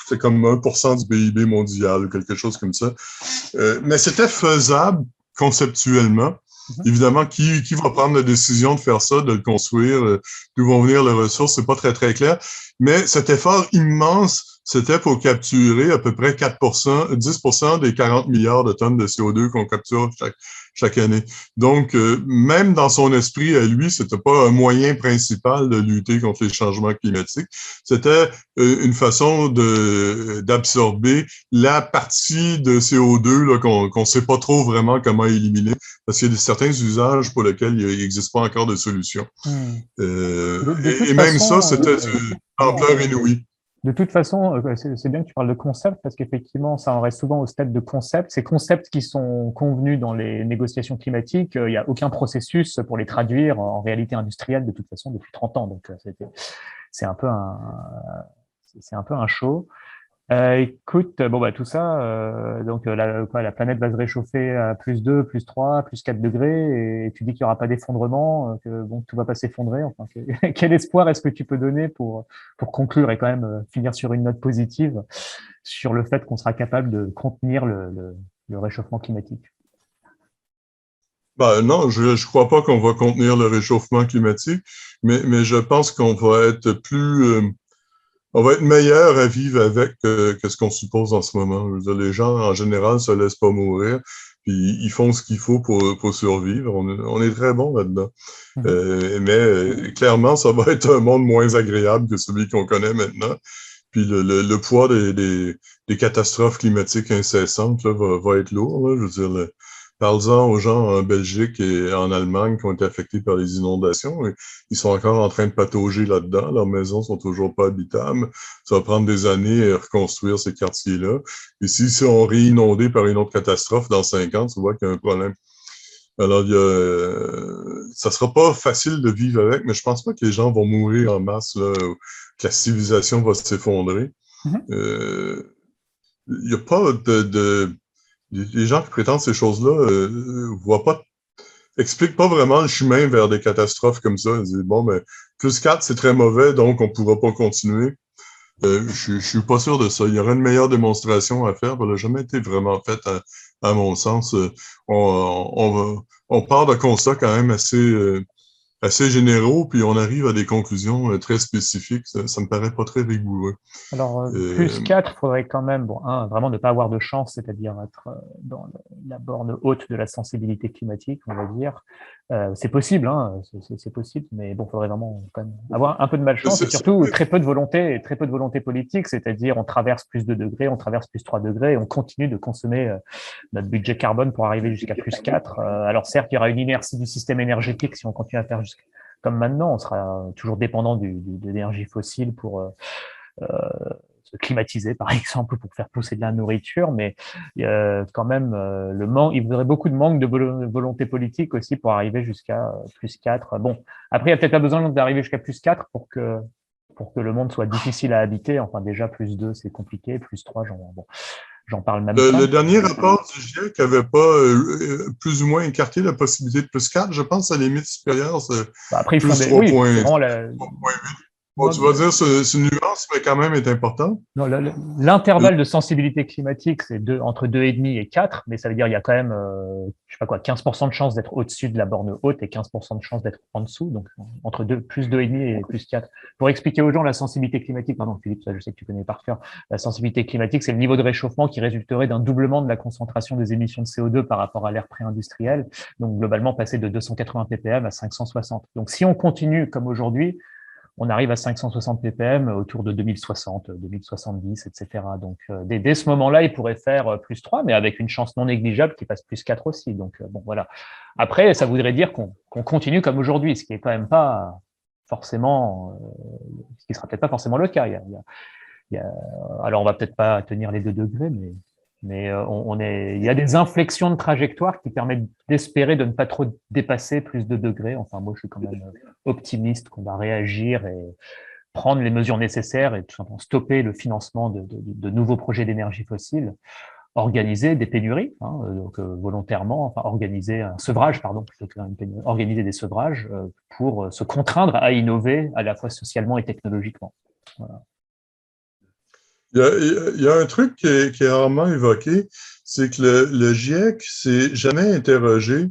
c'est comme 1% du PIB mondial ou quelque chose comme ça. Mais c'était faisable conceptuellement. Évidemment, qui va prendre la décision de faire ça, de le construire, d'où vont venir les ressources, c'est pas très, très clair. Mais cet effort immense, c'était pour capturer à peu près 10% des 40 milliards de tonnes de CO2 qu'on capture chaque année. Donc, même dans son esprit à lui, c'était pas un moyen principal de lutter contre les changements climatiques. C'était une façon d'absorber la partie de CO2 là, qu'on sait pas trop vraiment comment éliminer, parce qu'il y a certains usages pour lesquels il n'existe pas encore de solution. Et même ça, c'était d'une ampleur inouïe. De toute façon, c'est bien que tu parles de concept parce qu'effectivement, ça en reste souvent au stade de concept. Ces concepts qui sont convenus dans les négociations climatiques, il n'y a aucun processus pour les traduire en réalité industrielle de toute façon depuis 30 ans. Donc, c'est un peu c'est un peu un show. Écoute, bon bah tout ça, donc la planète va se réchauffer à +2, +3, +4 degrés, et tu dis qu'il n'y aura pas d'effondrement, que bon tout va pas s'effondrer. Enfin, quel espoir est-ce que tu peux donner pour conclure et quand même finir sur une note positive sur le fait qu'on sera capable de contenir le réchauffement climatique? Ben non, je crois pas qu'on va contenir le réchauffement climatique, mais je pense qu'on va être on va être meilleur à vivre avec que ce qu'on suppose en ce moment. Je veux dire, les gens, en général, se laissent pas mourir, puis ils font ce qu'il faut pour survivre. On est très bon là-dedans. Mhm. Mais clairement, ça va être un monde moins agréable que celui qu'on connaît maintenant. Puis le poids des catastrophes climatiques incessantes là, va être lourd. Là. Je veux dire, parle-en aux gens en Belgique et en Allemagne qui ont été affectés par les inondations. Et ils sont encore en train de patauger là-dedans. Leurs maisons sont toujours pas habitables. Ça va prendre des années à reconstruire ces quartiers-là. Et s'ils sont réinondés par une autre catastrophe dans 5 ans, tu vois qu'il y a un problème. Alors, ça sera pas facile de vivre avec, mais je pense pas que les gens vont mourir en masse, là, ou que la civilisation va s'effondrer. Mhm. Euh, Il y a pas les gens qui prétendent ces choses-là voient pas, expliquent pas vraiment le chemin vers des catastrophes comme ça. Ils disent, bon, mais +4, c'est très mauvais, donc on pourra pas continuer. Je suis pas sûr de ça. Il y aurait une meilleure démonstration à faire, mais elle n'a jamais été vraiment faite à mon sens. On part de constats quand même assez généraux, puis on arrive à des conclusions très spécifiques. Ça me paraît pas très rigoureux. Alors, plus Euh, 4, il faudrait quand même, bon, vraiment ne pas avoir de chance, c'est-à-dire être dans la borne haute de la sensibilité climatique, on va dire. C'est possible, hein, c'est possible, mais bon, il faudrait vraiment quand même avoir un peu de malchance et c'est- surtout très peu de volonté, et très peu de volonté politique, c'est-à-dire on traverse +2 degrés, on traverse +3 degrés, et on continue de consommer notre budget carbone pour arriver jusqu'à +4. Alors certes, il y aura une inertie du système énergétique si on continue à faire comme maintenant, on sera toujours dépendant de l'énergie fossile pour se climatiser, par exemple, pour faire pousser de la nourriture, mais quand même, il faudrait beaucoup de manque de volonté politique aussi pour arriver jusqu'à +4. Bon, après, il n'y a peut-être pas besoin d'arriver jusqu'à +4 pour que le monde soit difficile à habiter. Enfin, déjà, +2, c'est compliqué, +3, j'en parle même le pas. dernier rapport du GIEC n'avait pas plus ou moins écarté la possibilité de +4. Je pense à la limite supérieure, c'est Bah, après, ils font plus des, oui, c'est 3,8. vraiment Bon, non, tu vas dire c'est une nuance, mais quand même est importante. non, l'intervalle de sensibilité climatique, c'est entre 2,5 et 4, mais ça veut dire qu'il y a quand même, je sais pas quoi, 15% de chance d'être au-dessus de la borne haute et 15% de chance d'être en dessous, donc entre plus 2,5 et plus 4. Pour expliquer aux gens la sensibilité climatique, pardon Philippe, ça je sais que tu connais par cœur, la sensibilité climatique, c'est le niveau de réchauffement qui résulterait d'un doublement de la concentration des émissions de CO2 par rapport à l'ère pré-industrielle, donc globalement passer de 280 ppm à 560. Donc si on continue comme aujourd'hui, on arrive à 560 ppm autour de 2060, 2070, etc. Donc, dès ce moment-là, il pourrait faire +3, mais avec une chance non négligeable qu'il fasse +4 aussi. Donc, bon, voilà. Après, ça voudrait dire qu'on continue comme aujourd'hui, ce qui est quand même pas forcément, ce qui sera peut-être pas forcément le cas. Alors, on va peut-être pas tenir les 2 degrés, mais il y a des inflexions de trajectoire qui permettent d'espérer de ne pas trop dépasser +2 degrés. Enfin, moi, je suis quand même optimiste qu'on va réagir et prendre les mesures nécessaires et tout simplement stopper le financement de nouveaux projets d'énergie fossile, organiser des pénuries, hein, donc volontairement, enfin organiser un sevrage, pardon, plutôt qu'une pénurie, organiser des sevrages pour se contraindre à innover à la fois socialement et technologiquement. Voilà. Il y a un truc qui est rarement évoqué, c'est que le GIEC s'est jamais interrogé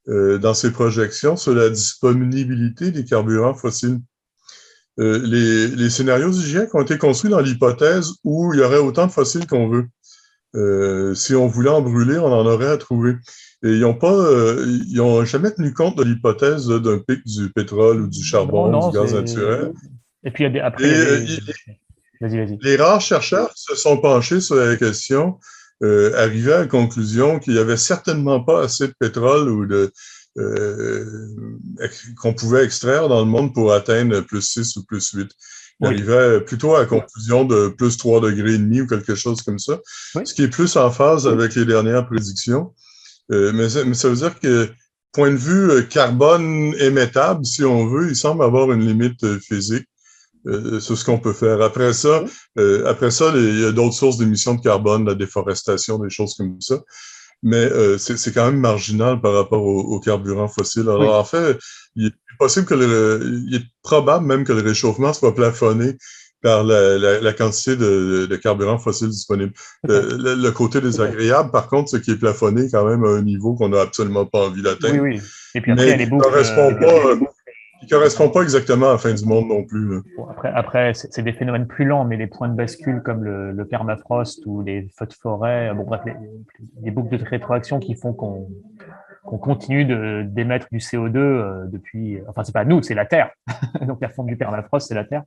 dans ses projections sur la disponibilité des carburants fossiles. Les scénarios du GIEC ont été construits dans l'hypothèse où il y aurait autant de fossiles qu'on veut. Si on voulait en brûler, on en aurait à trouver. Et ils ont jamais tenu compte de l'hypothèse d'un pic du pétrole ou du Non, charbon, du non, gaz naturel. et puis Et après, il y a Vas-y, vas-y. les rares chercheurs qui se sont penchés sur la question arrivaient à la conclusion qu'il n'y avait certainement pas assez de pétrole ou qu'on pouvait extraire dans le monde pour atteindre plus 6 ou plus 8. Il Oui. arrivait plutôt à la conclusion de plus 3,5 degrés ou quelque chose comme ça, Oui. ce qui est plus en phase avec les dernières prédictions. Mais ça veut dire que, point de vue carbone émettable, si on veut, il semble avoir une limite physique sur ce qu'on peut faire. Après ça, il y a d'autres sources d'émissions de carbone, la déforestation, des choses comme ça. Mais c'est quand même marginal par rapport aux carburants fossiles. Alors, Oui. en fait, il est possible il est probable même que le réchauffement soit plafonné par la quantité de carburant fossile disponible. Le côté désagréable, par contre, c'est qu'il est plafonné quand même à un niveau qu'on n'a absolument pas envie Oui, d'atteindre, oui. Et puis après, il y mais a les boucles. qui correspond pas exactement à la fin du monde non plus, là. Bon, après c'est des phénomènes plus lents, mais les points de bascule comme le permafrost ou les feux de forêt, bon, bref, les boucles de rétroaction qui font qu'on continue d'émettre du CO2 depuis. Enfin, c'est pas nous, c'est la Terre. Donc la fonte du permafrost, c'est la Terre.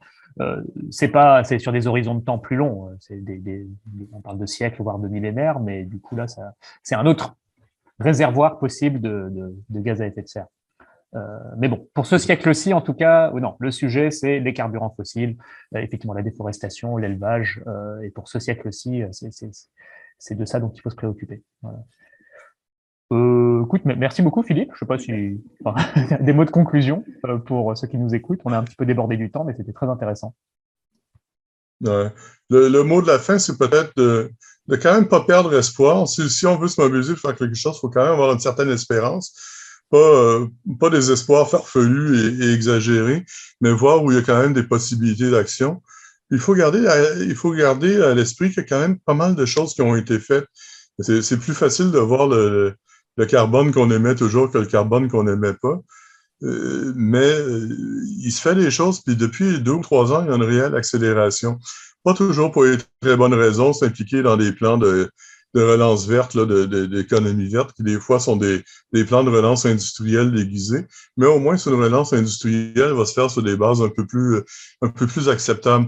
C'est sur des horizons de temps plus longs. On parle de siècles, voire de millénaires, mais du coup là, c'est un autre réservoir possible de gaz à effet de serre. Mais bon, pour ce siècle-ci, en tout cas, non, le sujet, c'est les carburants fossiles, effectivement la déforestation, l'élevage, et pour ce siècle-ci, c'est de ça dont il faut se préoccuper. Voilà. Écoute, merci beaucoup Philippe. Je sais pas si des mots de conclusion pour ceux qui nous écoutent. On a un petit peu débordé du temps, mais c'était très intéressant. Ouais. Le mot de la fin, c'est peut-être de quand même pas perdre espoir. Si on veut se mobiliser pour faire quelque chose, il faut quand même avoir une certaine espérance. Pas des espoirs farfelus et exagérés, mais voir où il y a quand même des possibilités d'action. Il faut garder à l'esprit qu'il y a quand même pas mal de choses qui ont été faites. C'est plus facile de voir le carbone qu'on émet toujours que le carbone qu'on n'émet pas. Mais il se fait des choses, puis depuis 2 ou 3 ans, il y a une réelle accélération. Pas toujours pour les très bonnes raisons, s'impliquer dans des plans de relance verte, là, d'économie verte, qui des fois sont des plans de relance industrielle déguisés, mais au moins, c'est une relance industrielle va se faire sur des bases un peu plus acceptables.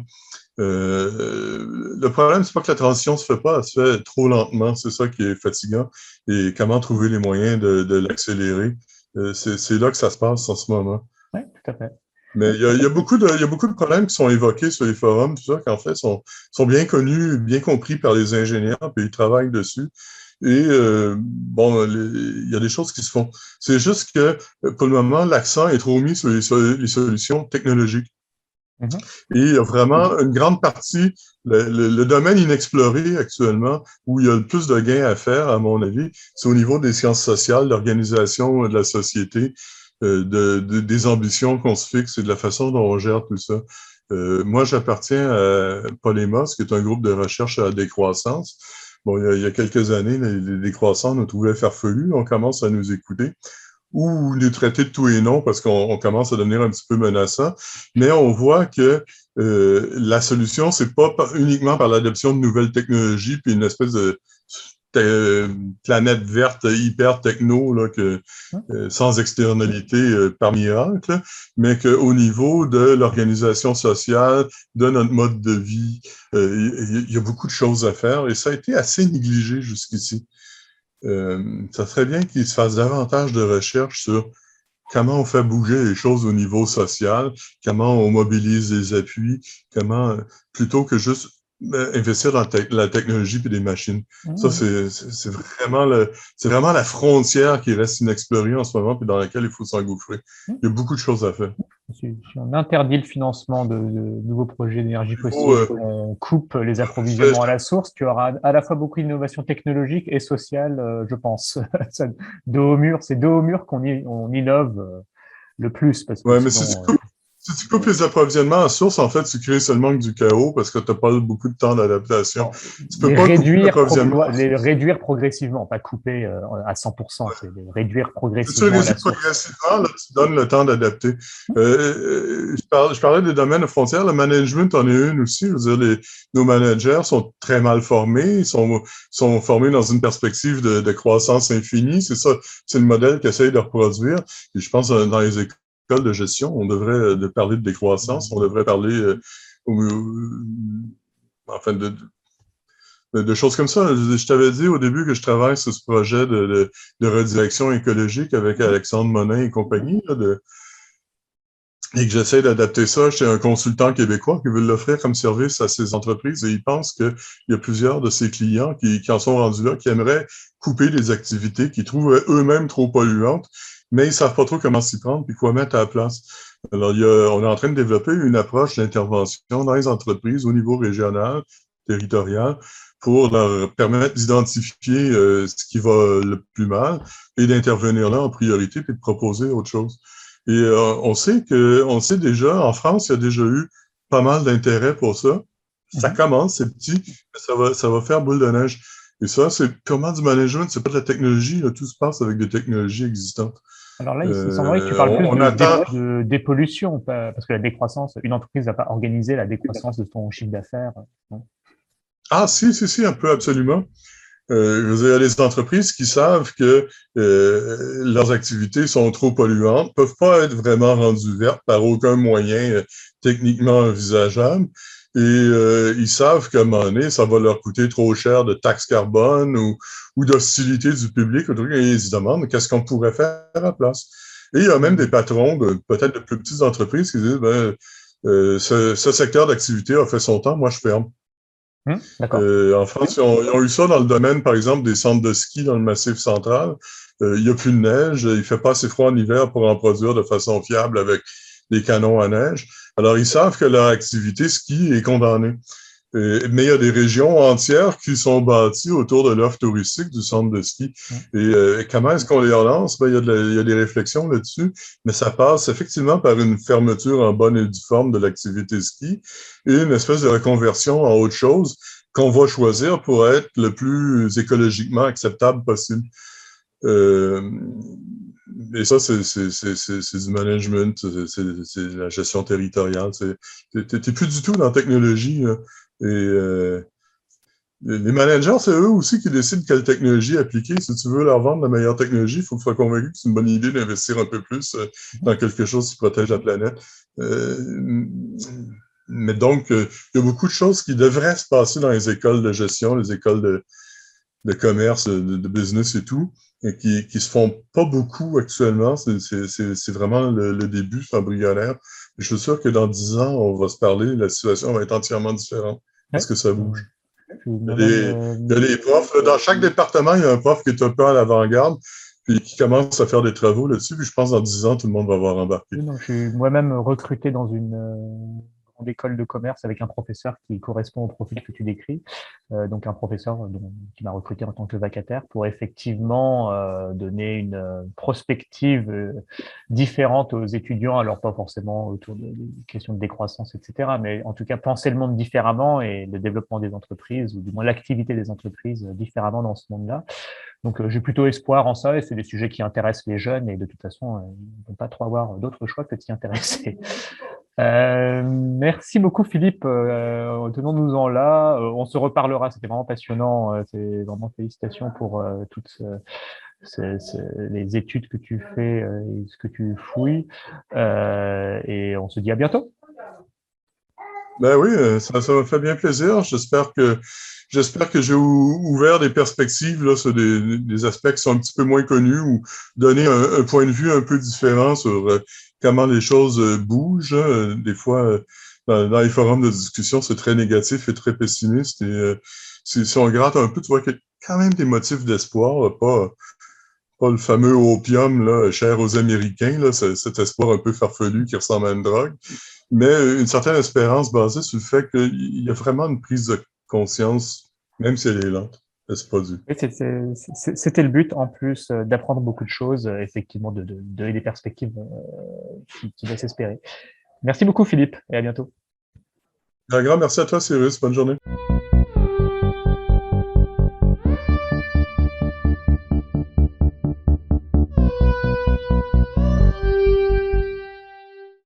Le problème, c'est pas que la transition se fait pas, elle se fait trop lentement, c'est ça qui est fatigant, et comment trouver les moyens de l'accélérer. C'est là que ça se passe en ce moment. Oui, tout à fait. Mais il y a beaucoup de problèmes qui sont évoqués sur les forums, tout ça, qu'en fait sont bien connus, bien compris par les ingénieurs, puis ils travaillent dessus. Et il y a des choses qui se font. C'est juste que pour le moment, l'accent est trop mis sur les solutions technologiques. Mhm. Et il y a vraiment une grande partie, le domaine inexploré actuellement, où il y a le plus de gains à faire, à mon avis, c'est au niveau des sciences sociales, l'organisation de la société, des ambitions qu'on se fixe et de la façon dont on gère tout ça. Moi, j'appartiens à Polemos, qui est un groupe de recherche à la décroissance. Bon, il y a quelques années, les décroissants nous trouvaient farfelus, on commence à nous écouter ou nous traiter de tout et non parce qu'on commence à devenir un petit peu menaçant. Mais on voit que la solution, c'est pas uniquement par l'adoption de nouvelles technologies puis une espèce de planète verte hyper techno là, sans externalité par miracle, mais qu'au niveau de l'organisation sociale, de notre mode de vie, il y a beaucoup de choses à faire et ça a été assez négligé jusqu'ici. Ça serait bien qu'il se fasse davantage de recherches sur comment on fait bouger les choses au niveau social, comment on mobilise les appuis, plutôt que juste investir dans la technologie et des machines. Ça, c'est vraiment la frontière qui reste inexplorée en ce moment et dans laquelle il faut s'engouffrer. Il y a beaucoup de choses à faire. Si on interdit le financement de nouveaux projets d'énergie Il faut, fossile, on coupe les approvisionnements à la source, tu auras à la fois beaucoup d'innovation technologique et sociale, je pense. De haut mur, c'est de haut mur on innove le plus, parce que ouais, mais sinon, si tu coupes les approvisionnements à source, en fait, tu crées seulement du chaos parce que tu n'as pas beaucoup de temps d'adaptation. Tu peux pas couper l'approvisionnement. les réduire progressivement, pas couper à 100%, c'est les réduire Si tu progressivement à réduis la source. progressivement, là, tu donnes le temps d'adapter. Je parlais des domaines de frontières. Le management en est une aussi. Je veux dire, nos managers sont très mal formés. Ils sont formés dans une perspective de croissance infinie. C'est ça, c'est le modèle qu'ils essayent de reproduire. Et je pense dans les écoles de gestion, on devrait de parler de décroissance. On devrait parler enfin de choses comme ça. Je t'avais dit au début que je travaille sur ce projet de redirection écologique avec Alexandre Monin et compagnie, là, et que j'essaie d'adapter ça chez un consultant québécois qui veut l'offrir comme service à ses entreprises. Et il pense qu'il y a plusieurs de ses clients qui en sont rendus là, qui aimeraient couper des activités qu'ils trouvent eux-mêmes trop polluantes, mais ils savent pas trop comment s'y prendre puis quoi mettre à la place. Alors, on est en train de développer une approche d'intervention dans les entreprises au niveau régional, territorial, pour leur permettre d'identifier ce qui va le plus mal et d'intervenir là en priorité puis de proposer autre chose. Et on sait déjà, en France, il y a déjà eu pas mal d'intérêt pour ça. Ça commence, c'est petit, mais ça va faire boule de neige. Et ça, c'est purement du management, c'est pas de la technologie, là, tout se passe avec des technologies existantes. Alors là, il semblerait que tu parles plus de dépollution, parce que la décroissance, une entreprise ne va pas organiser la décroissance de son chiffre d'affaires. Ah, si, un peu, absolument. Il y a les entreprises qui savent que leurs activités sont trop polluantes, peuvent pas être vraiment rendues vertes par aucun moyen techniquement envisageable. Et ils savent qu'à un moment donné, ça va leur coûter trop cher de taxes carbone ou d'hostilité du public. Et ils se demandent qu'est-ce qu'on pourrait faire à la place. Et il y a même des patrons de peut-être de plus petites entreprises qui disent ce secteur d'activité a fait son temps, moi je ferme. En France, ils ont eu ça dans le domaine, par exemple, des centres de ski dans le Massif central. Il n'y a plus de neige, il fait pas assez froid en hiver pour en produire de façon fiable avec des canons à neige. Alors, ils savent que leur activité ski est condamnée. Mais il y a des régions entières qui sont bâties autour de l'offre touristique du centre de ski. Et comment est-ce qu'on les relance? Il y a des réflexions là-dessus, mais ça passe effectivement par une fermeture en bonne et due forme de l'activité ski et une espèce de reconversion en autre chose qu'on va choisir pour être le plus écologiquement acceptable possible. Et ça, c'est du management, c'est la gestion territoriale. T'es plus du tout dans la technologie. Là. Et les managers, c'est eux aussi qui décident quelle technologie appliquer. Si tu veux leur vendre la meilleure technologie, il faut que tu sois convaincu que c'est une bonne idée d'investir un peu plus dans quelque chose qui protège la planète. Mais donc, il y a beaucoup de choses qui devraient se passer dans les écoles de gestion, les écoles de commerce, de business et tout, et qui se font pas beaucoup actuellement. C'est vraiment le début, c'est embryonnaire. Je suis sûr que dans 10 ans, on va se parler, la situation va être entièrement différente parce que ça bouge. Il y a les profs. Dans chaque département, il y a un prof qui est un peu à l'avant-garde, puis qui commence à faire des travaux là-dessus. Puis je pense que dans 10 ans, tout le monde va avoir embarqué. Non, je suis moi-même recruté dans une grande école de commerce avec un professeur qui correspond au profil que tu décris. Donc un professeur qui m'a recruté en tant que vacataire pour effectivement donner une prospective différente aux étudiants, alors pas forcément autour des questions de décroissance, etc., mais en tout cas penser le monde différemment et le développement des entreprises, ou du moins l'activité des entreprises différemment dans ce monde-là. Donc j'ai plutôt espoir en ça, et c'est des sujets qui intéressent les jeunes, et de toute façon, ils ne vont pas trop avoir d'autres choix que de s'y intéresser. Merci beaucoup Philippe, tenons-nous-en là, on se reparlera, c'était vraiment passionnant, c'est vraiment félicitations pour toutes les études que tu fais et ce que tu fouilles, et on se dit à bientôt. Ben oui, ça m'a fait bien plaisir. J'espère que j'ai ouvert des perspectives là, sur des aspects qui sont un petit peu moins connus ou donner un point de vue un peu différent sur comment les choses bougent. Des fois, dans les forums de discussion, c'est très négatif et très pessimiste. Et si on gratte un peu, tu vois qu'il y a quand même des motifs d'espoir, pas le fameux opium là, cher aux Américains, là, cet espoir un peu farfelu qui ressemble à une drogue, mais une certaine espérance basée sur le fait qu'il y a vraiment une prise de conscience, même si elle est lente. C'est pas dû. Oui, c'était le but, en plus d'apprendre beaucoup de choses, effectivement, de donner des perspectives qui laissent espérer. Merci beaucoup Philippe, et à bientôt. Un grand merci à toi, Cyrus. Bonne journée.